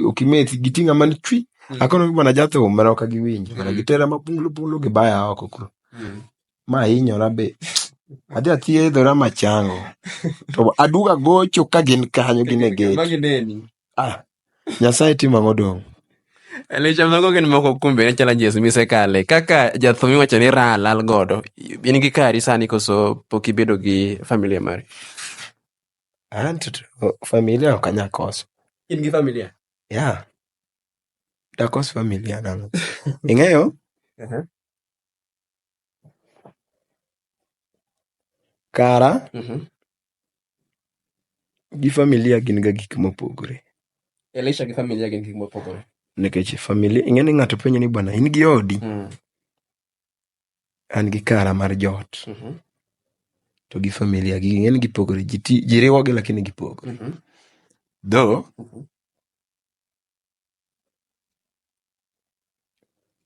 okimethi gitinga man chwi. Akono bana jatho mero ka giwinjo. Mana gitera mapunglo gibaya oko kuro. Ma hinyora be. Adhi athiedhora machango. To aduga gocho ka gin kanyo gin e gate. Magi neni. Nyasaye timo ang'o dong'. Elisha mago gin moko kumbe ne challenges misekale. Kaka jathumi wacho ni lal godo. In gi kari sani koso pok ibedo gi familia mari? Familia ok anya koso. In gi familia? Yeah. Dakos familia nango. Ing'eyo? Kara gi familia gin ga gik mopogore. Elisha gi familia gin gik mopogore. Nikech familia ing'e ni ng'ato penjo ni bwana in gi odi. An gi kara mar jot. To gi familia gi ing'e ni gipogore. Ji riwogi lakini gipogore. Though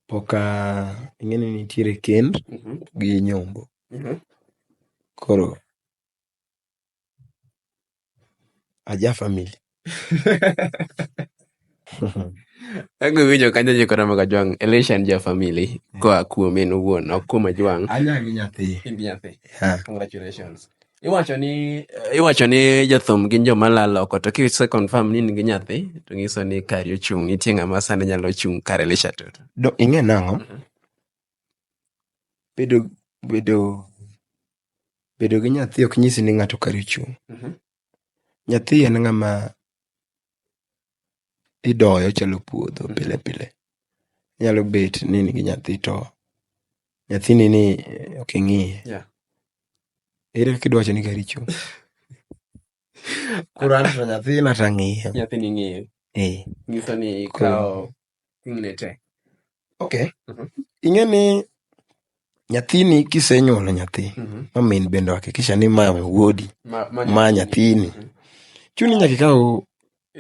poka ing'e ni nitiere kend gi nyombo. Koro aja familia. Ego winjo kanyo jikora maga Jwang. Elisha en ja family. Kwa kuom en owuon. Ok kuom Jwang. Anya gi nyathi. In gi nyathi. Yeah. Congratulations. Iwacho ni jathum gin joma lalo oko. To kise confirm ni in gi nyathi, to ng'iso ni kari ochung'. Nitie ng'ama sani nyalo chung' kar Elisha Toto. Ing'e nang'o? bedo gi nyathi ok nyisi ni ng'ato kare chung'. Nyathi en ng'ama idoyo chalo puodho pile pile. Nyalo bet ni nigi nyathi to nyathini ni ok ing'iye. Ere kaka idwa wacho ni kari chung'? Koro an to nyathina to ang'iyo. Nyathini ing'iyo. Nyiso ni ikawo ting'ne te. Okay. Ing'e ni nyathini kisenyuolo nyathi, ma min bende hakikisha ni ma wuodi, ma nyathini. Chuni nyaka ikaw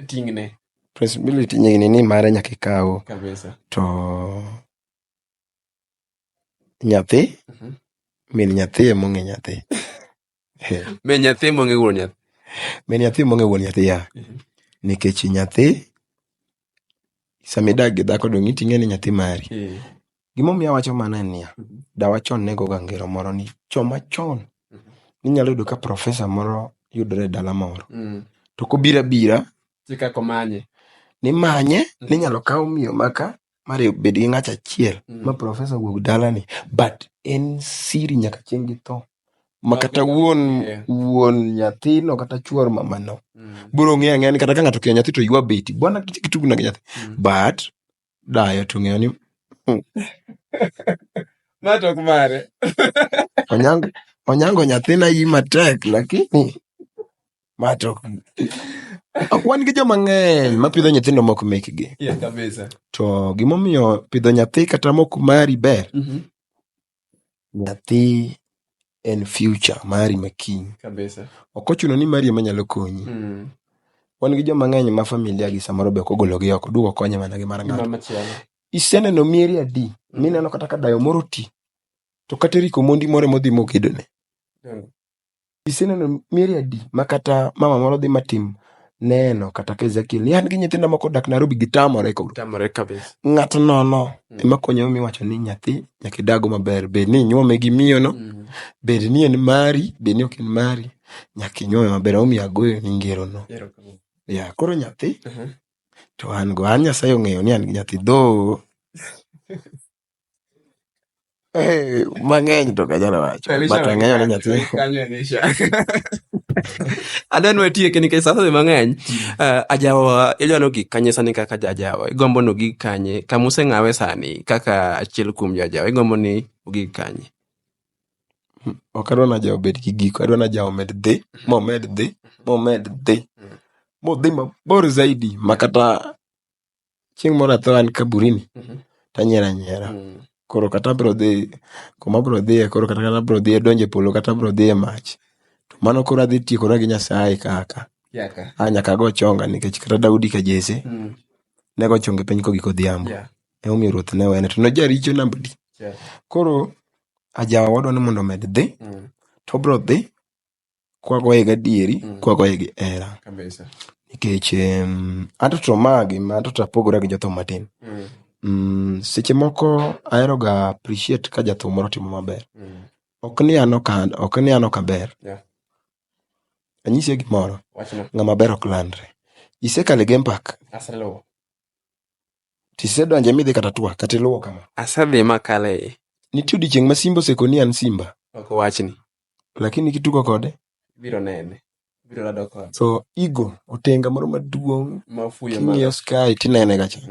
ting'ne. Responsibility nyingine ni mare nyaka ikaw. Kabisa. To nyathi, min nyathi emong'e nyathi. Min nyathi emong'e wuon nyathi. Min nyathi emong'e wuon nyathi ya. Nikech nyathi, samidak gi dhako dong' iting'e ni nyathi mari. Gimomiyo awacho mana en niya, dawa chon nego ga ngero moro ni choma chon. Ninyalo yudo ka profesa moro yudore e dala moro. To kobira bira. Chika komanye. Ni manye, ninyalo kaw miyo maka, mare bed gi ng'acha achiel, ma profesa wuog dala ni. But en siri nyaka chieng' gi tho. Makata wuon nyathino kata chuor mamano. Buro ng'e ang'e ni kata ka ng'ato kia nyathi to ywa beti. Bwana kitugna gi nyathi. But dayo to ng'eyo ni matok mare. Onyango nyathina yi matek, lakini matok. Wan gi joma ng'eny ma pidho nyithindo mok mekgi. Kabisa. To gimomiyo pidho nyathi kata mok mari ber. Nyathi en future mari makiny. Kabisa. Ok ochuno ni mari ema nyalo konyi. Wan gi joma ng'eny ma familia gi samoro be kogologi oko dugo konye mana gi mar ng'ato. Iseneno mieri adi, mineno kata ka dayo moro ti, to kata riko mondi more modhi mokedone. Iseneno mieri adi, ma kata mama moro dhi matim neno kata ka Ezekiel, ni an gi nyithinda moko dak Nairobi gitamore koglo. Tamore kabisa. Ng'at nono, ema konyo miwacho ni nyathi, nyaka idago maber, bed ni inyuome gi miyo no, bed ni en mari, bed ni ok en mari, nyaka inyuome maber, omiyo agoyo ni ngero no. Ya, koro nyathi, to an Nyasaye ong'eyo ni an gi nyathi dho. Mang'eny to kanyalo wacho. But ang'eyo ni nyathi. Adwa watieke nikech sasa mang'eny. Ajawa ijwano gik kanye sani kaka jajawa. Igombo no gik kanye. Kamuse ng'awe sani kaka achiel kuom jajawa. Igombo ni gik kanye. Ok adwa na jawa bed gi giko. Adwa na jawa med dhi. Momed dhi. Modhi mabor zaidi. Makata chieng' moro atho an kaburini. Tanyiera. Koro kata bro dhi. Kuma bro dhi. Koro kata bro dhi donje polo. Kata bro dhi mach. To mano koro adhi tiekora gi Nyasaye kaka. Nyaka go chonga nikech kata Daudi ka Jesse. Nego chonge piny kogiko dhiambo. Omiyo ruoth ne wene. To nojaricho nambadi. Koro ajawa wadwa ni mondo med dhi. To bro dhi. Kwagoye gadieri. Kwagoye gi era. Nikech ato to magi ma ato to apogora gi jothum matin. Seche moko ahero ga appreciate ka jathum moro timo maber. Ok ni an ok aber. Anyise gimoro. Ng'ama ber ok landre. Isekale Game Park. Aseluwo. Tisedonje midhi kata twa kata iluwo kama. Asedhi makale. Nitie odiochieng' ma Simba osekoni an Simba. Ok wachni. Lakini kitugo kode. Biro nene. Biro rado kode. So ego otenga moro maduong'. Mafuyo King'iyo sky tinene gacha.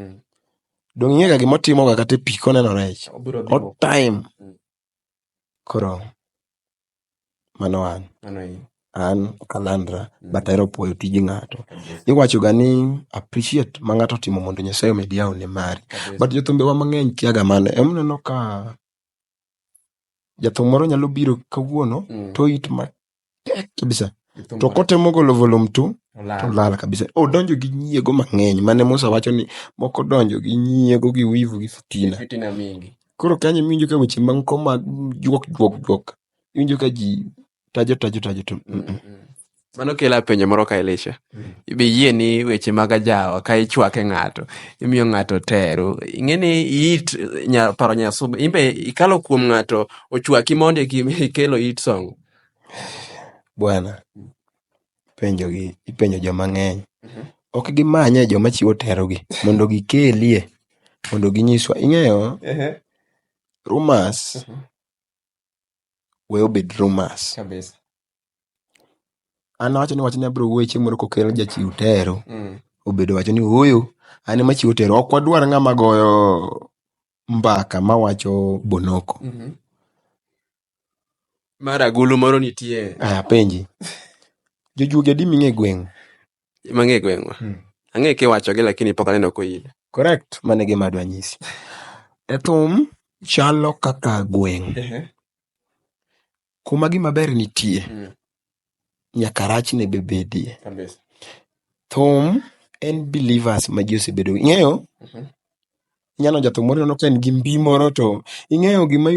Dong' ing'e ga gimotimo ga kata pi koneno rech. Hot time. Koro. Mano an kalandra. But ahero puoyo tiji ng'ato. Iwacho ga ni appreciate ma ng'ato timo mondo Nyasaye omed yawo ne mari. But jothumbe wa mang'eny kiaga mano. Neno ka jathum moro nyalo biro kawuono to it matek kabisa. To kotemo golo volume 2 to lala kabisa. Donjo gi nyiego mang'eny. Mane Musa wacho ni moko donjo gi nyiego gi wivu gi fitina. Fitina mingi. Koro kanyo miwinjo ka weche manko mag juok. Iwinjo ka ji tajo. Mano kela penjo moro ka Elisha. Ibe yie ni weche mag ajawa ka ichwake ng'ato. Imiyo ng'ato tero. Ing'eni it paro nyasube. Imbe ikalo kuom ng'ato ochwaki mondo ikelo it song. Bwana. Ipenjo joma ng'eny. Ok gimanye joma chiwo terogi. Mondo gikelie. Mondo ginyiswa. Ing'eyo? Rumors. we obed rumors. Kabisa. An wacho ni abiro wuoyo chieng' moro kokel jachiw tero. Obedo wacho ni huyu an ema chiwo tero. Ok wadwar ng'ama goyo mbaka mawacho bonoko. Mar agulu moro nitie. Penji. Jojuoge adi ming'e gweng'? Mang'e gweng'wa. Ang'e kiwachogi lakini pok aneno koyie. Correct. Mane gima adwa nyisi. E thum chalo kaka gweng'. Kuma gima ber nitie. Nyaka rach ne bebedie. Kabisa. Thum en believers ma ji osebedo. Ing'eyo? Inyalo jathum moro neno ka en gi mbi moro to ing'eyo gima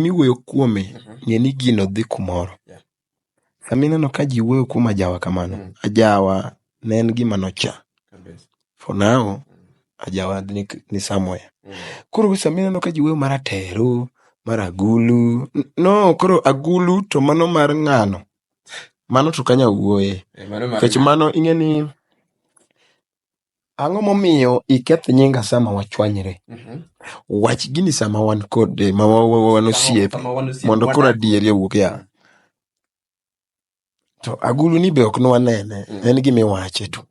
iwuoyo kuome. Ng'e ni gino dhi kumoro. Sami neno ka ji wuoyo kuom ajawa kamano. Ajawa ne en gima nocha. For now, ajawa ni somewhere. Koro sami neno ka ji wuoyo mar atero, mar agulu. No, koro agulu to mano mar ng'ano. Mano to kanya wuoye. Kech mano ing'e ni ang'o momiyo iketh nyinga sama wachwanyre. Wach gini sama wan kode ma wan osiep mondo koro adieri owuok ya. To agulu ni be ok nwanene. En gima iwache to.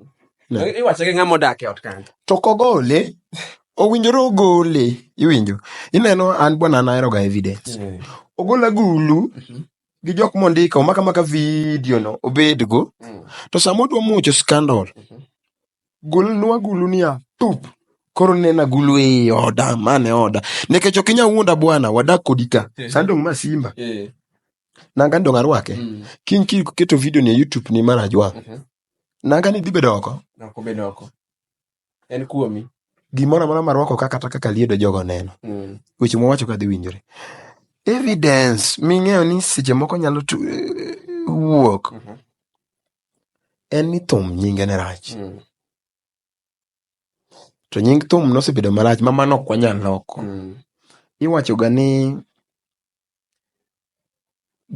Iwache gi ng'ama odak e ot kanyo. To kogole, owinjore ogole. Iwinjo? Ineno an bwana nahero ga evidence. Ogol agulu gi jok mondiko maka video no obedgo. To sama odwa muocho scandal. Golnwa agulu niya tup. Koro nena agulu e oda, mane oda. Nekech ok inya wuonda bwana, wadak kodi ka. Sandong ma Simba. Nanga ndong arwake. Kiny keto video ni YouTube ni mar Ajwang'. Nanga ni dhi bedo oko. Ok obedo oko. En kuomi. Gimoro amora marwako kaka liedo jogo neno. Weche mowacho ka dhi winjore. Evidence ming'eyo ni seche moko nyalo wuok. En ni thum nyinge ne rach. To nying thum nosebedo marach ma mano ok wanyal loko. Iwacho ga ni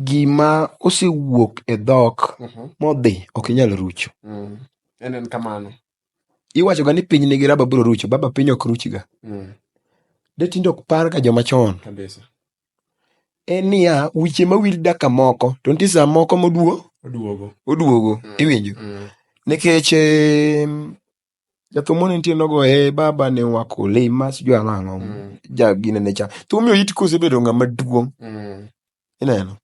gima osewuok e dhok modhi ok inyal rucho. En kamano. Iwacho ga ni piny nigi raba biro rucho, baba piny ok ruchga. De tindo ok par ka joma chon. Kabisa. En niya, wiche mawil daka moko, to nitie saa moko oduogo. Iwinjo? Nikech jathum moro nitie nogo baba ne wako lima sijui ang'o. Gine ne cha. Thum it kosebedo ng'ama duong'. Ineno?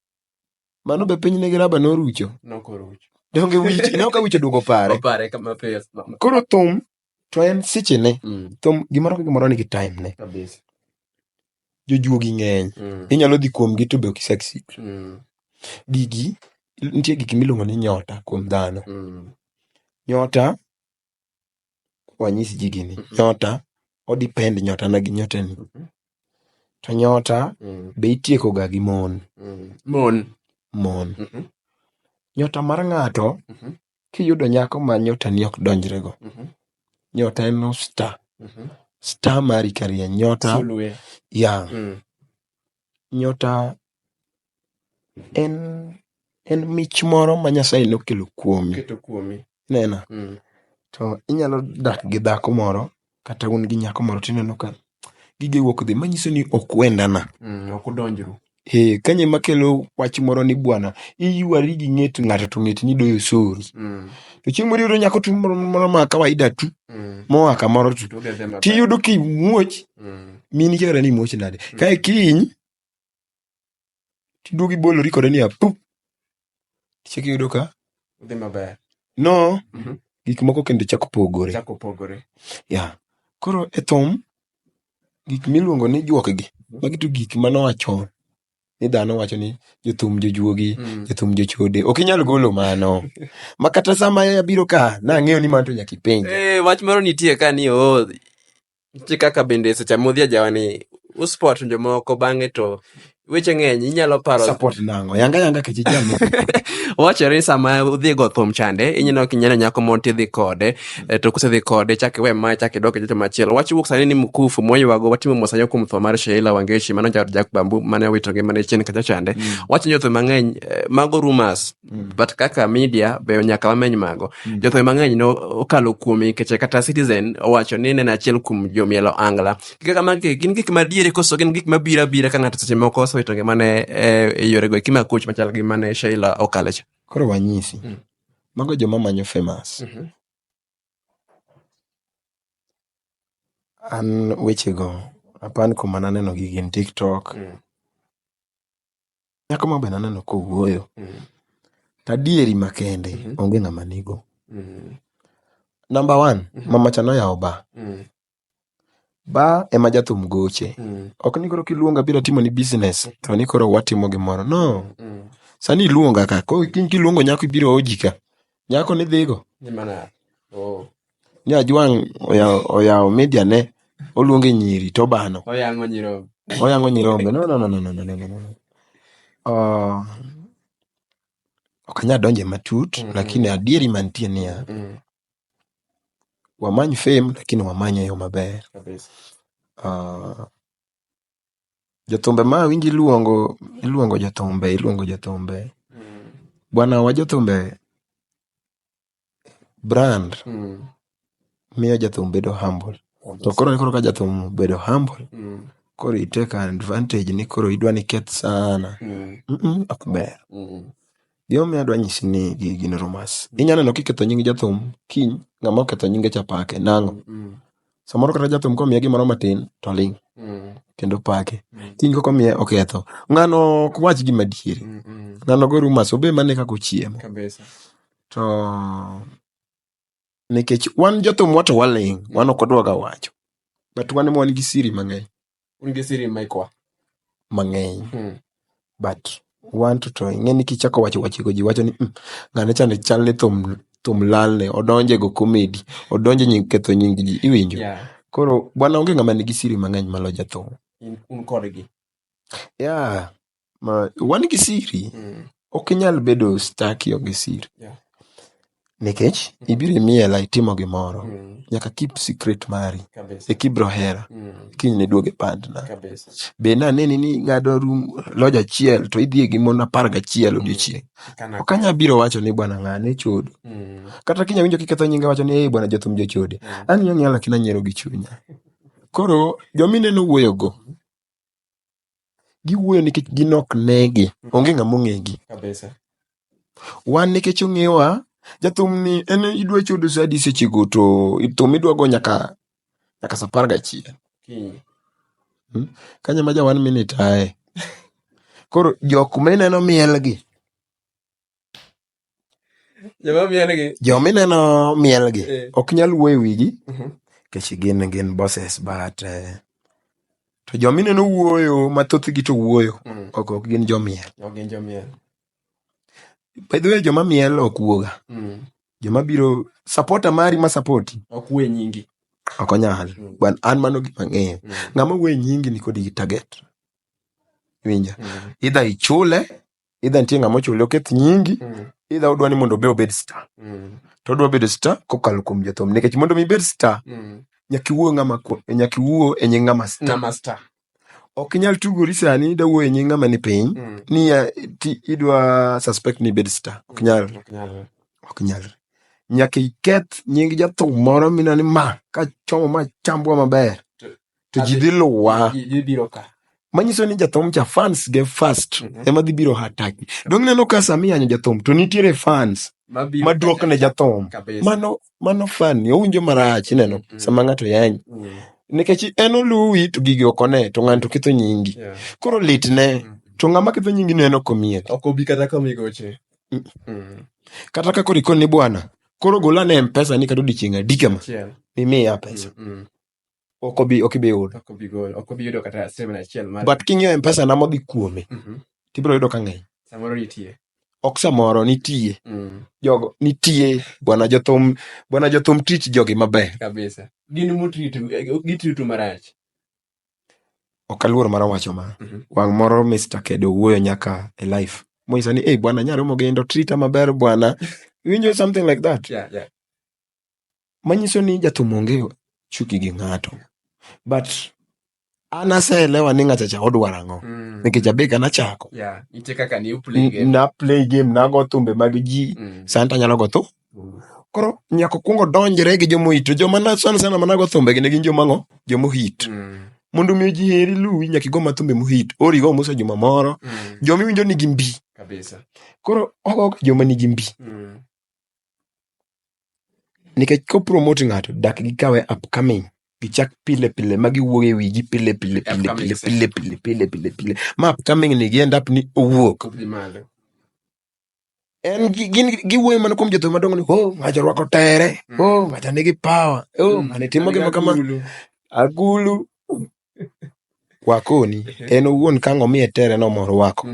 Mano be piny nigi raba norucho. Nokorucho. Donge wiche, ino ka wiche duogo pare. Opare kama pesa. Koro thum to en seche ne. Thum gimoro nigi time ne. Kabisa. Jojuogi ng'eny. Inyalo dhi kuom gi to be ok succeed. Gigi nitie gik miluongo ni nyota kuom dhano. Nyota wanyisi ji gini. Nyota odepend nyota na gi nyota ni. To nyota be itieko ga gi mon. Mon. Nyota mar ng'ato kiyudo nyako ma nyota ni ok donjre go. Nyota en star. Star mari karia nyota. Sulwe. Ya. Nyota en mich moro ma Nyasaye nokelo kuomi. Keto kuomi. Nena. To inyalo dak gi dhako moro kata un gi nyako moro tineno ka gige wuok dhi manyiso ni ok wendana. Ok udonjru. Kanye makelo wach moro ni bwana iyuari gi ng'et ng'ato to ng'et ni doyo soro. To chieng' moro yudo nyako moro ma kawaida tu. Moa kamoro tu. Tiyudo ki muoch. Mini kera ni muoch nade. Kae kiny tiduogi bolori kode ni apup. Ticheki yudo ka dhi maber. No. Gik moko kendo chako pogore. Ya. Koro e thum gik miluongo ni juok gi. Magi to gik manoa chon. Ni dhano wacho ni jothum jojuogi, jothum jochode. Ok inyal golo mano. Makata sama abiro ka nang'eyo ni manto nyaka ipenje. Wach moro nitie ka ni nitie kaka bende seche modhi ajawa ni usport jomoko bang'e to weche ng'eny inyalo paro support nango yanga ke jamu. Wachore sama udhi go thum chande inyalo kinyalo nyako monti dhi kode to kusedhi kode chake we ma chake doke joto machielo. Wach wuok sani ni mkufu moywago watimo mosanyo kuom tho mar Sheila Wangeshi mano Jack Bambu mane witoge mane chien kacha chande. Wach nyotho mang'eny mago rumors but kaka media be nyaka wameny mago. Jotho mang'eny no okalo kuomi keche kata Citizen owacho ni nena achiel kuom jomielo angla. Kaka magi gin gik madiere koso gin gik mabira ka ng'ato seche moko loso itonge mane e yore go kima coach machal gi mane Sheila okale cha. Koro wanyisi. Mago joma manyo famous. An wechego apan kuma naneno gi gin TikTok. Nyako ma be naneno kowuoyo. Tadieri makende onge ng'ama nigo. Number 1, mama cha noyawo ba. Ba ema jathum goche. Ok ni koro kiluonga biro timo ni business to ni koro watimo gimoro. No. Sani iluonga ka. Ko kiluongo nyako ibiro ojika. Nyako ni dhigo. Ni mana. Oh. Ni Ajwang oyawo media ne oluonge nyiri to bano. Oyango nyirombe. Oyango nyirombe. No. Okanya donje matut lakini adieri mantie niya. Wamany fame lakini wamanye yo maber. Kabisa. Jothumbe ma winji iluongo jothumbe. Bwana wa jothumbe brand miyo jathum bedo humble. To koro ka jathum bedo humble. Koro iteka advantage ni koro idwa ni keth sana. Ok ber. Gima mi adwa nyisi ni gin rumas. Inyalo neno kiketho nying jathum kiny ng'ama oketho nyinge chapake nang'o. Samoro kata jathum komiye gimoro matin to ling kendo pake. Kiny komiye oketho. Ng'ano ok wach gima diere. Ng'ano go rumas obe mane kako chiemo. Kabisa. To nikech wan jothum wato waling, wan ok odwa ga wacho. But wan wan gi siri mang'eny. Un gi siri maikwa mang'eny. But want to ing'eni kichako wacho ji wacho ni ng'ane chande chal ne thum lalne odonje go comedy odonje nying ketho nying ji iwinjo. Koro bwana onge ng'ama nigi siri mang'eny malo jathum. Un kodgi. Wan gi siri. Ok inyal bedo star kionge siri. Nikech ibiro miela itimo gimoro nyaka keep secret mari. E kibro hera kiny ne duoge pandna. Be naneni ni ng'ado loja achiel to idhi gi mon 11 odiochieng'. Ok anya biro wacho ni bwana ng'ane chodo. Kata kinya winjo kiketho nyinga wacho ni bwana jathum jochode. An nyanya lakini anyiero gi chunya. Koro jomineno wuoyo go giwuoyo nikech ginok negi. Onge ng'ama ong'egi. Wan nikech ong'ewa jathum ni en idwa chodo sadi sechego to thum idwa go nyaka sa 11. Kanya ma ja 1 minute ae. Koro jok mineno mielgi. Jomineno mielgi ok nyal wuoyo wigi. Kech gin bosses but to jomineno wuoyo mathoth gi to wuoyo ok gin jomiel. By the way, joma miel ok wuoga. Joma biro supporter mari ma support ok wuoyo nyingi. Ok onyal. An mano gima ng'eyo. Ng'ama wuoyo nyingi ni kod target. Winja. Either ichule, either nitie ng'ama ochule oketh nyingi, either odwa ni mondo obed star. To odwa bedo star kokalo kuom jathum. Nikech mondo mi bed star, nyaka iwuo e nying ng'ama star. Ok inyal tugori sani da wuoyo e nying ng'ama ni piny ni idwa suspect ni bed star. Ok nyal. Nyaka iketh nying jathum moro minani ma ka chomo ma chambwa maber to ji dhi luwa. Manyiso ni jathum cha fans ge first ema dhi biro hataki. Dong neno ka sami yanyo jathum to nitiere fans maduok ne jathum. Mano fan owinjo marach neno sama ng'ato yanyi. Nikech en oluwi to gigi okone to ng'anto ketho nyingi. Koro litne to ng'ama ketho nyingi neno komiel. Ok obi kata komigoche. Kata ka koro ikon ni bwana koro gola ne M-Pesa ni kado dichieng' adikama mimiya pesa. Ok obi yudo kata sema achiel mar. But king'iyo M-Pesa na modhi kuome tibiro yudo ka ng'eny. Samoro nitie. Ok samoro nitie. Jogo nitie bwana jothum tich jogi maber. Kabisa. Gin gitritu marach. Ok aluor mar wacho ma. Wang' moro Mr. Kedo wuoyo nyaka e life. Moisa ni bwana nyaromo gendo trita maber bwana. Winjo something like that. Manyiso ni jathum onge chuki gi ng'ato. But anaseelewa ni ng'acha cha odwaro ang'o. Nikech abeka nachako. Nitie kaka ni play game. Na play game nago thumbe mag ji. Santa nyalo go thum. Koro nyako kungo donjre gi jomo hit. Joma na sana manago thumbe gi gin joma ng'o? Jomo hit. mondo mi ji heri luwi nyaka igo mathumbe mohit ori go musa juma moro joma iwinjo nigi mbi kabisa. Koro ogo joma nigi mbi nikech ko promote ng'ato dak gikawe upcoming gichak pile pile ma giwuok e wigi pile ma upcoming ni end up ni owuok en gin giwuoyo mana kuom jothum madongo ni ng'acha rwako tere ng'acha nigi power ng'ani timo gima kama agulu wakoni en owuon ka ng'omiye tere no moro wako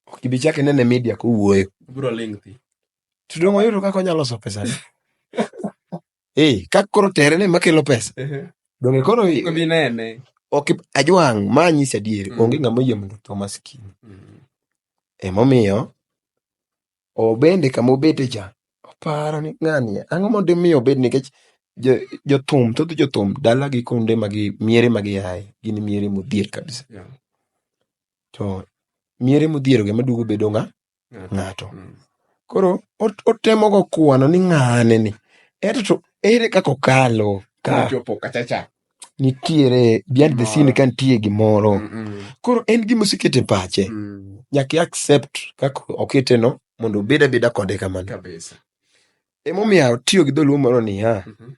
ok ibi chak inene media kowuoyo bro lengthy to dong oyudo kaka onyalo loso pesa ka koro tere ne makelo pesa donge koro binene ok ajwang' ma nyisi adier onge ng'ama oyie mondo to maskini emomiyo obende kama obete cha oparo ni ng'ani ang'o mondo miyo obed nikech jothum thoth jothum dalagi kuonde magi miere magi yaye gin miere modhier kabisa to miere modhier ge maduogo bedo ng'ato koro otemo go kwano ni ng'ane ni to ere kaka okalo ka nitiere behind the scene ka nitie gimoro koro en gima osekete pache nyaka accept kaka okete no mondo obed abeda kode kamano emomiyo tiyo gi dholuo moro ni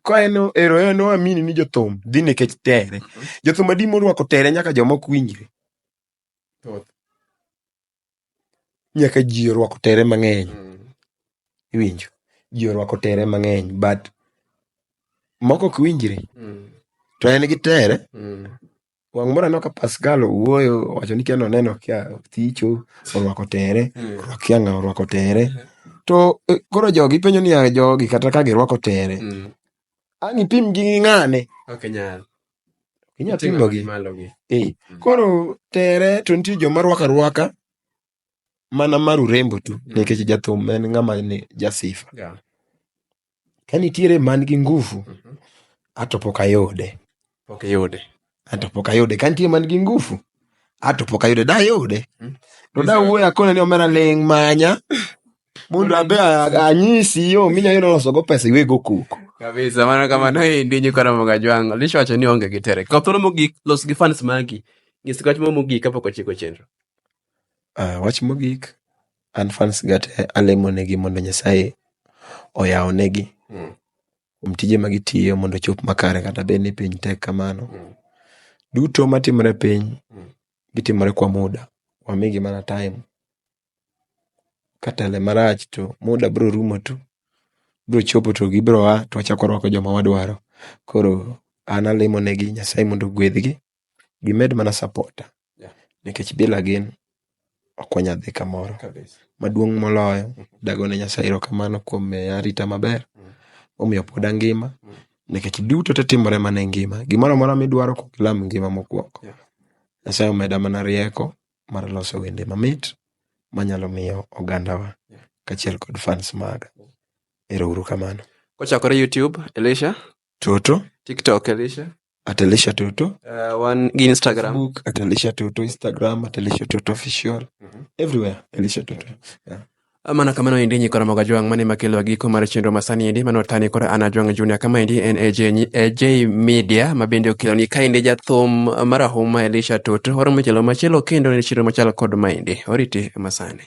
ka en ero en oamini ni jothum dhi nikech tere jothum adi morwako tere nyaka joma ok winjre nyaka ji orwako tere mang'eny iwinjo ji orwako tere mang'eny but moko ok winjre to en gi tere wang' moro aneno ka Pascal owuoyo wacho ni kiano neno kia thicho orwako tere kia ng'a orwako tere to koro jogi penjo ni jogi kata ka girwako tere ang' ipim gi ng'ane inyalo pimo gi koro tere to nitie joma rwako arwaka mana mar urembo tu nikech jathum en ng'ama ni jasifa ka nitiere man gi nguvu ato pok ayude ka nitie man gi nguvu ato pok ayude dayude to dawuoyo akone ni omera ling' manya mondo abe anyisi yo minya yudo loso go pesa iwego kuko kabisa. Mano kamano endi Nyikoromogo Ajwang' Lisha wacho ni onge gi tere ka thuolo mogik los gi fans magi ng'isi wach mogik kapok ochiko chenro. Wach mogik an fans gate alemo negi mondo Nyasaye oyaw negi kuom tije magitiyo mondo chop makare kata bed ni piny tek kamano duto matimore piny gitimore kwa muda wamigi mana time katele marach to muda bro rumo tu bro chopo to gibro to wachako rwako joma wadwaro koro an alemo negi Nyasaye mondo gwedhgi gimed mana support nikech bila gin ok wanyal dhi kamoro maduong' moloyo dagone Nyasaye erokamano kuom arita maber omiyo pod angima nikech duto te timore mana e ngima gimoro amora midwaro kukilam ngima mokwongo Nyasaye omeda mana rieko mar loso wende mamit manyalo miyo ogandawa kachiel kod fans maga erouru kamano. Kochakore YouTube Elisha Toto, TikTok Elisha Elisha Toto, one Instagram Facebook Elisha Toto, Instagram Elisha Toto official, everywhere Elisha Toto. Mana kamano endi Nyikoromogo Ajwang' mane makelo giko mar chenro masani endi mano tani kora an Ajwang' Junior kama endi en AJ Media mabende okelo ni kaendi jathum marahuma Elisha Toto oromo chelo machielo kendo ne chenro machalo kod maendi oriti masani.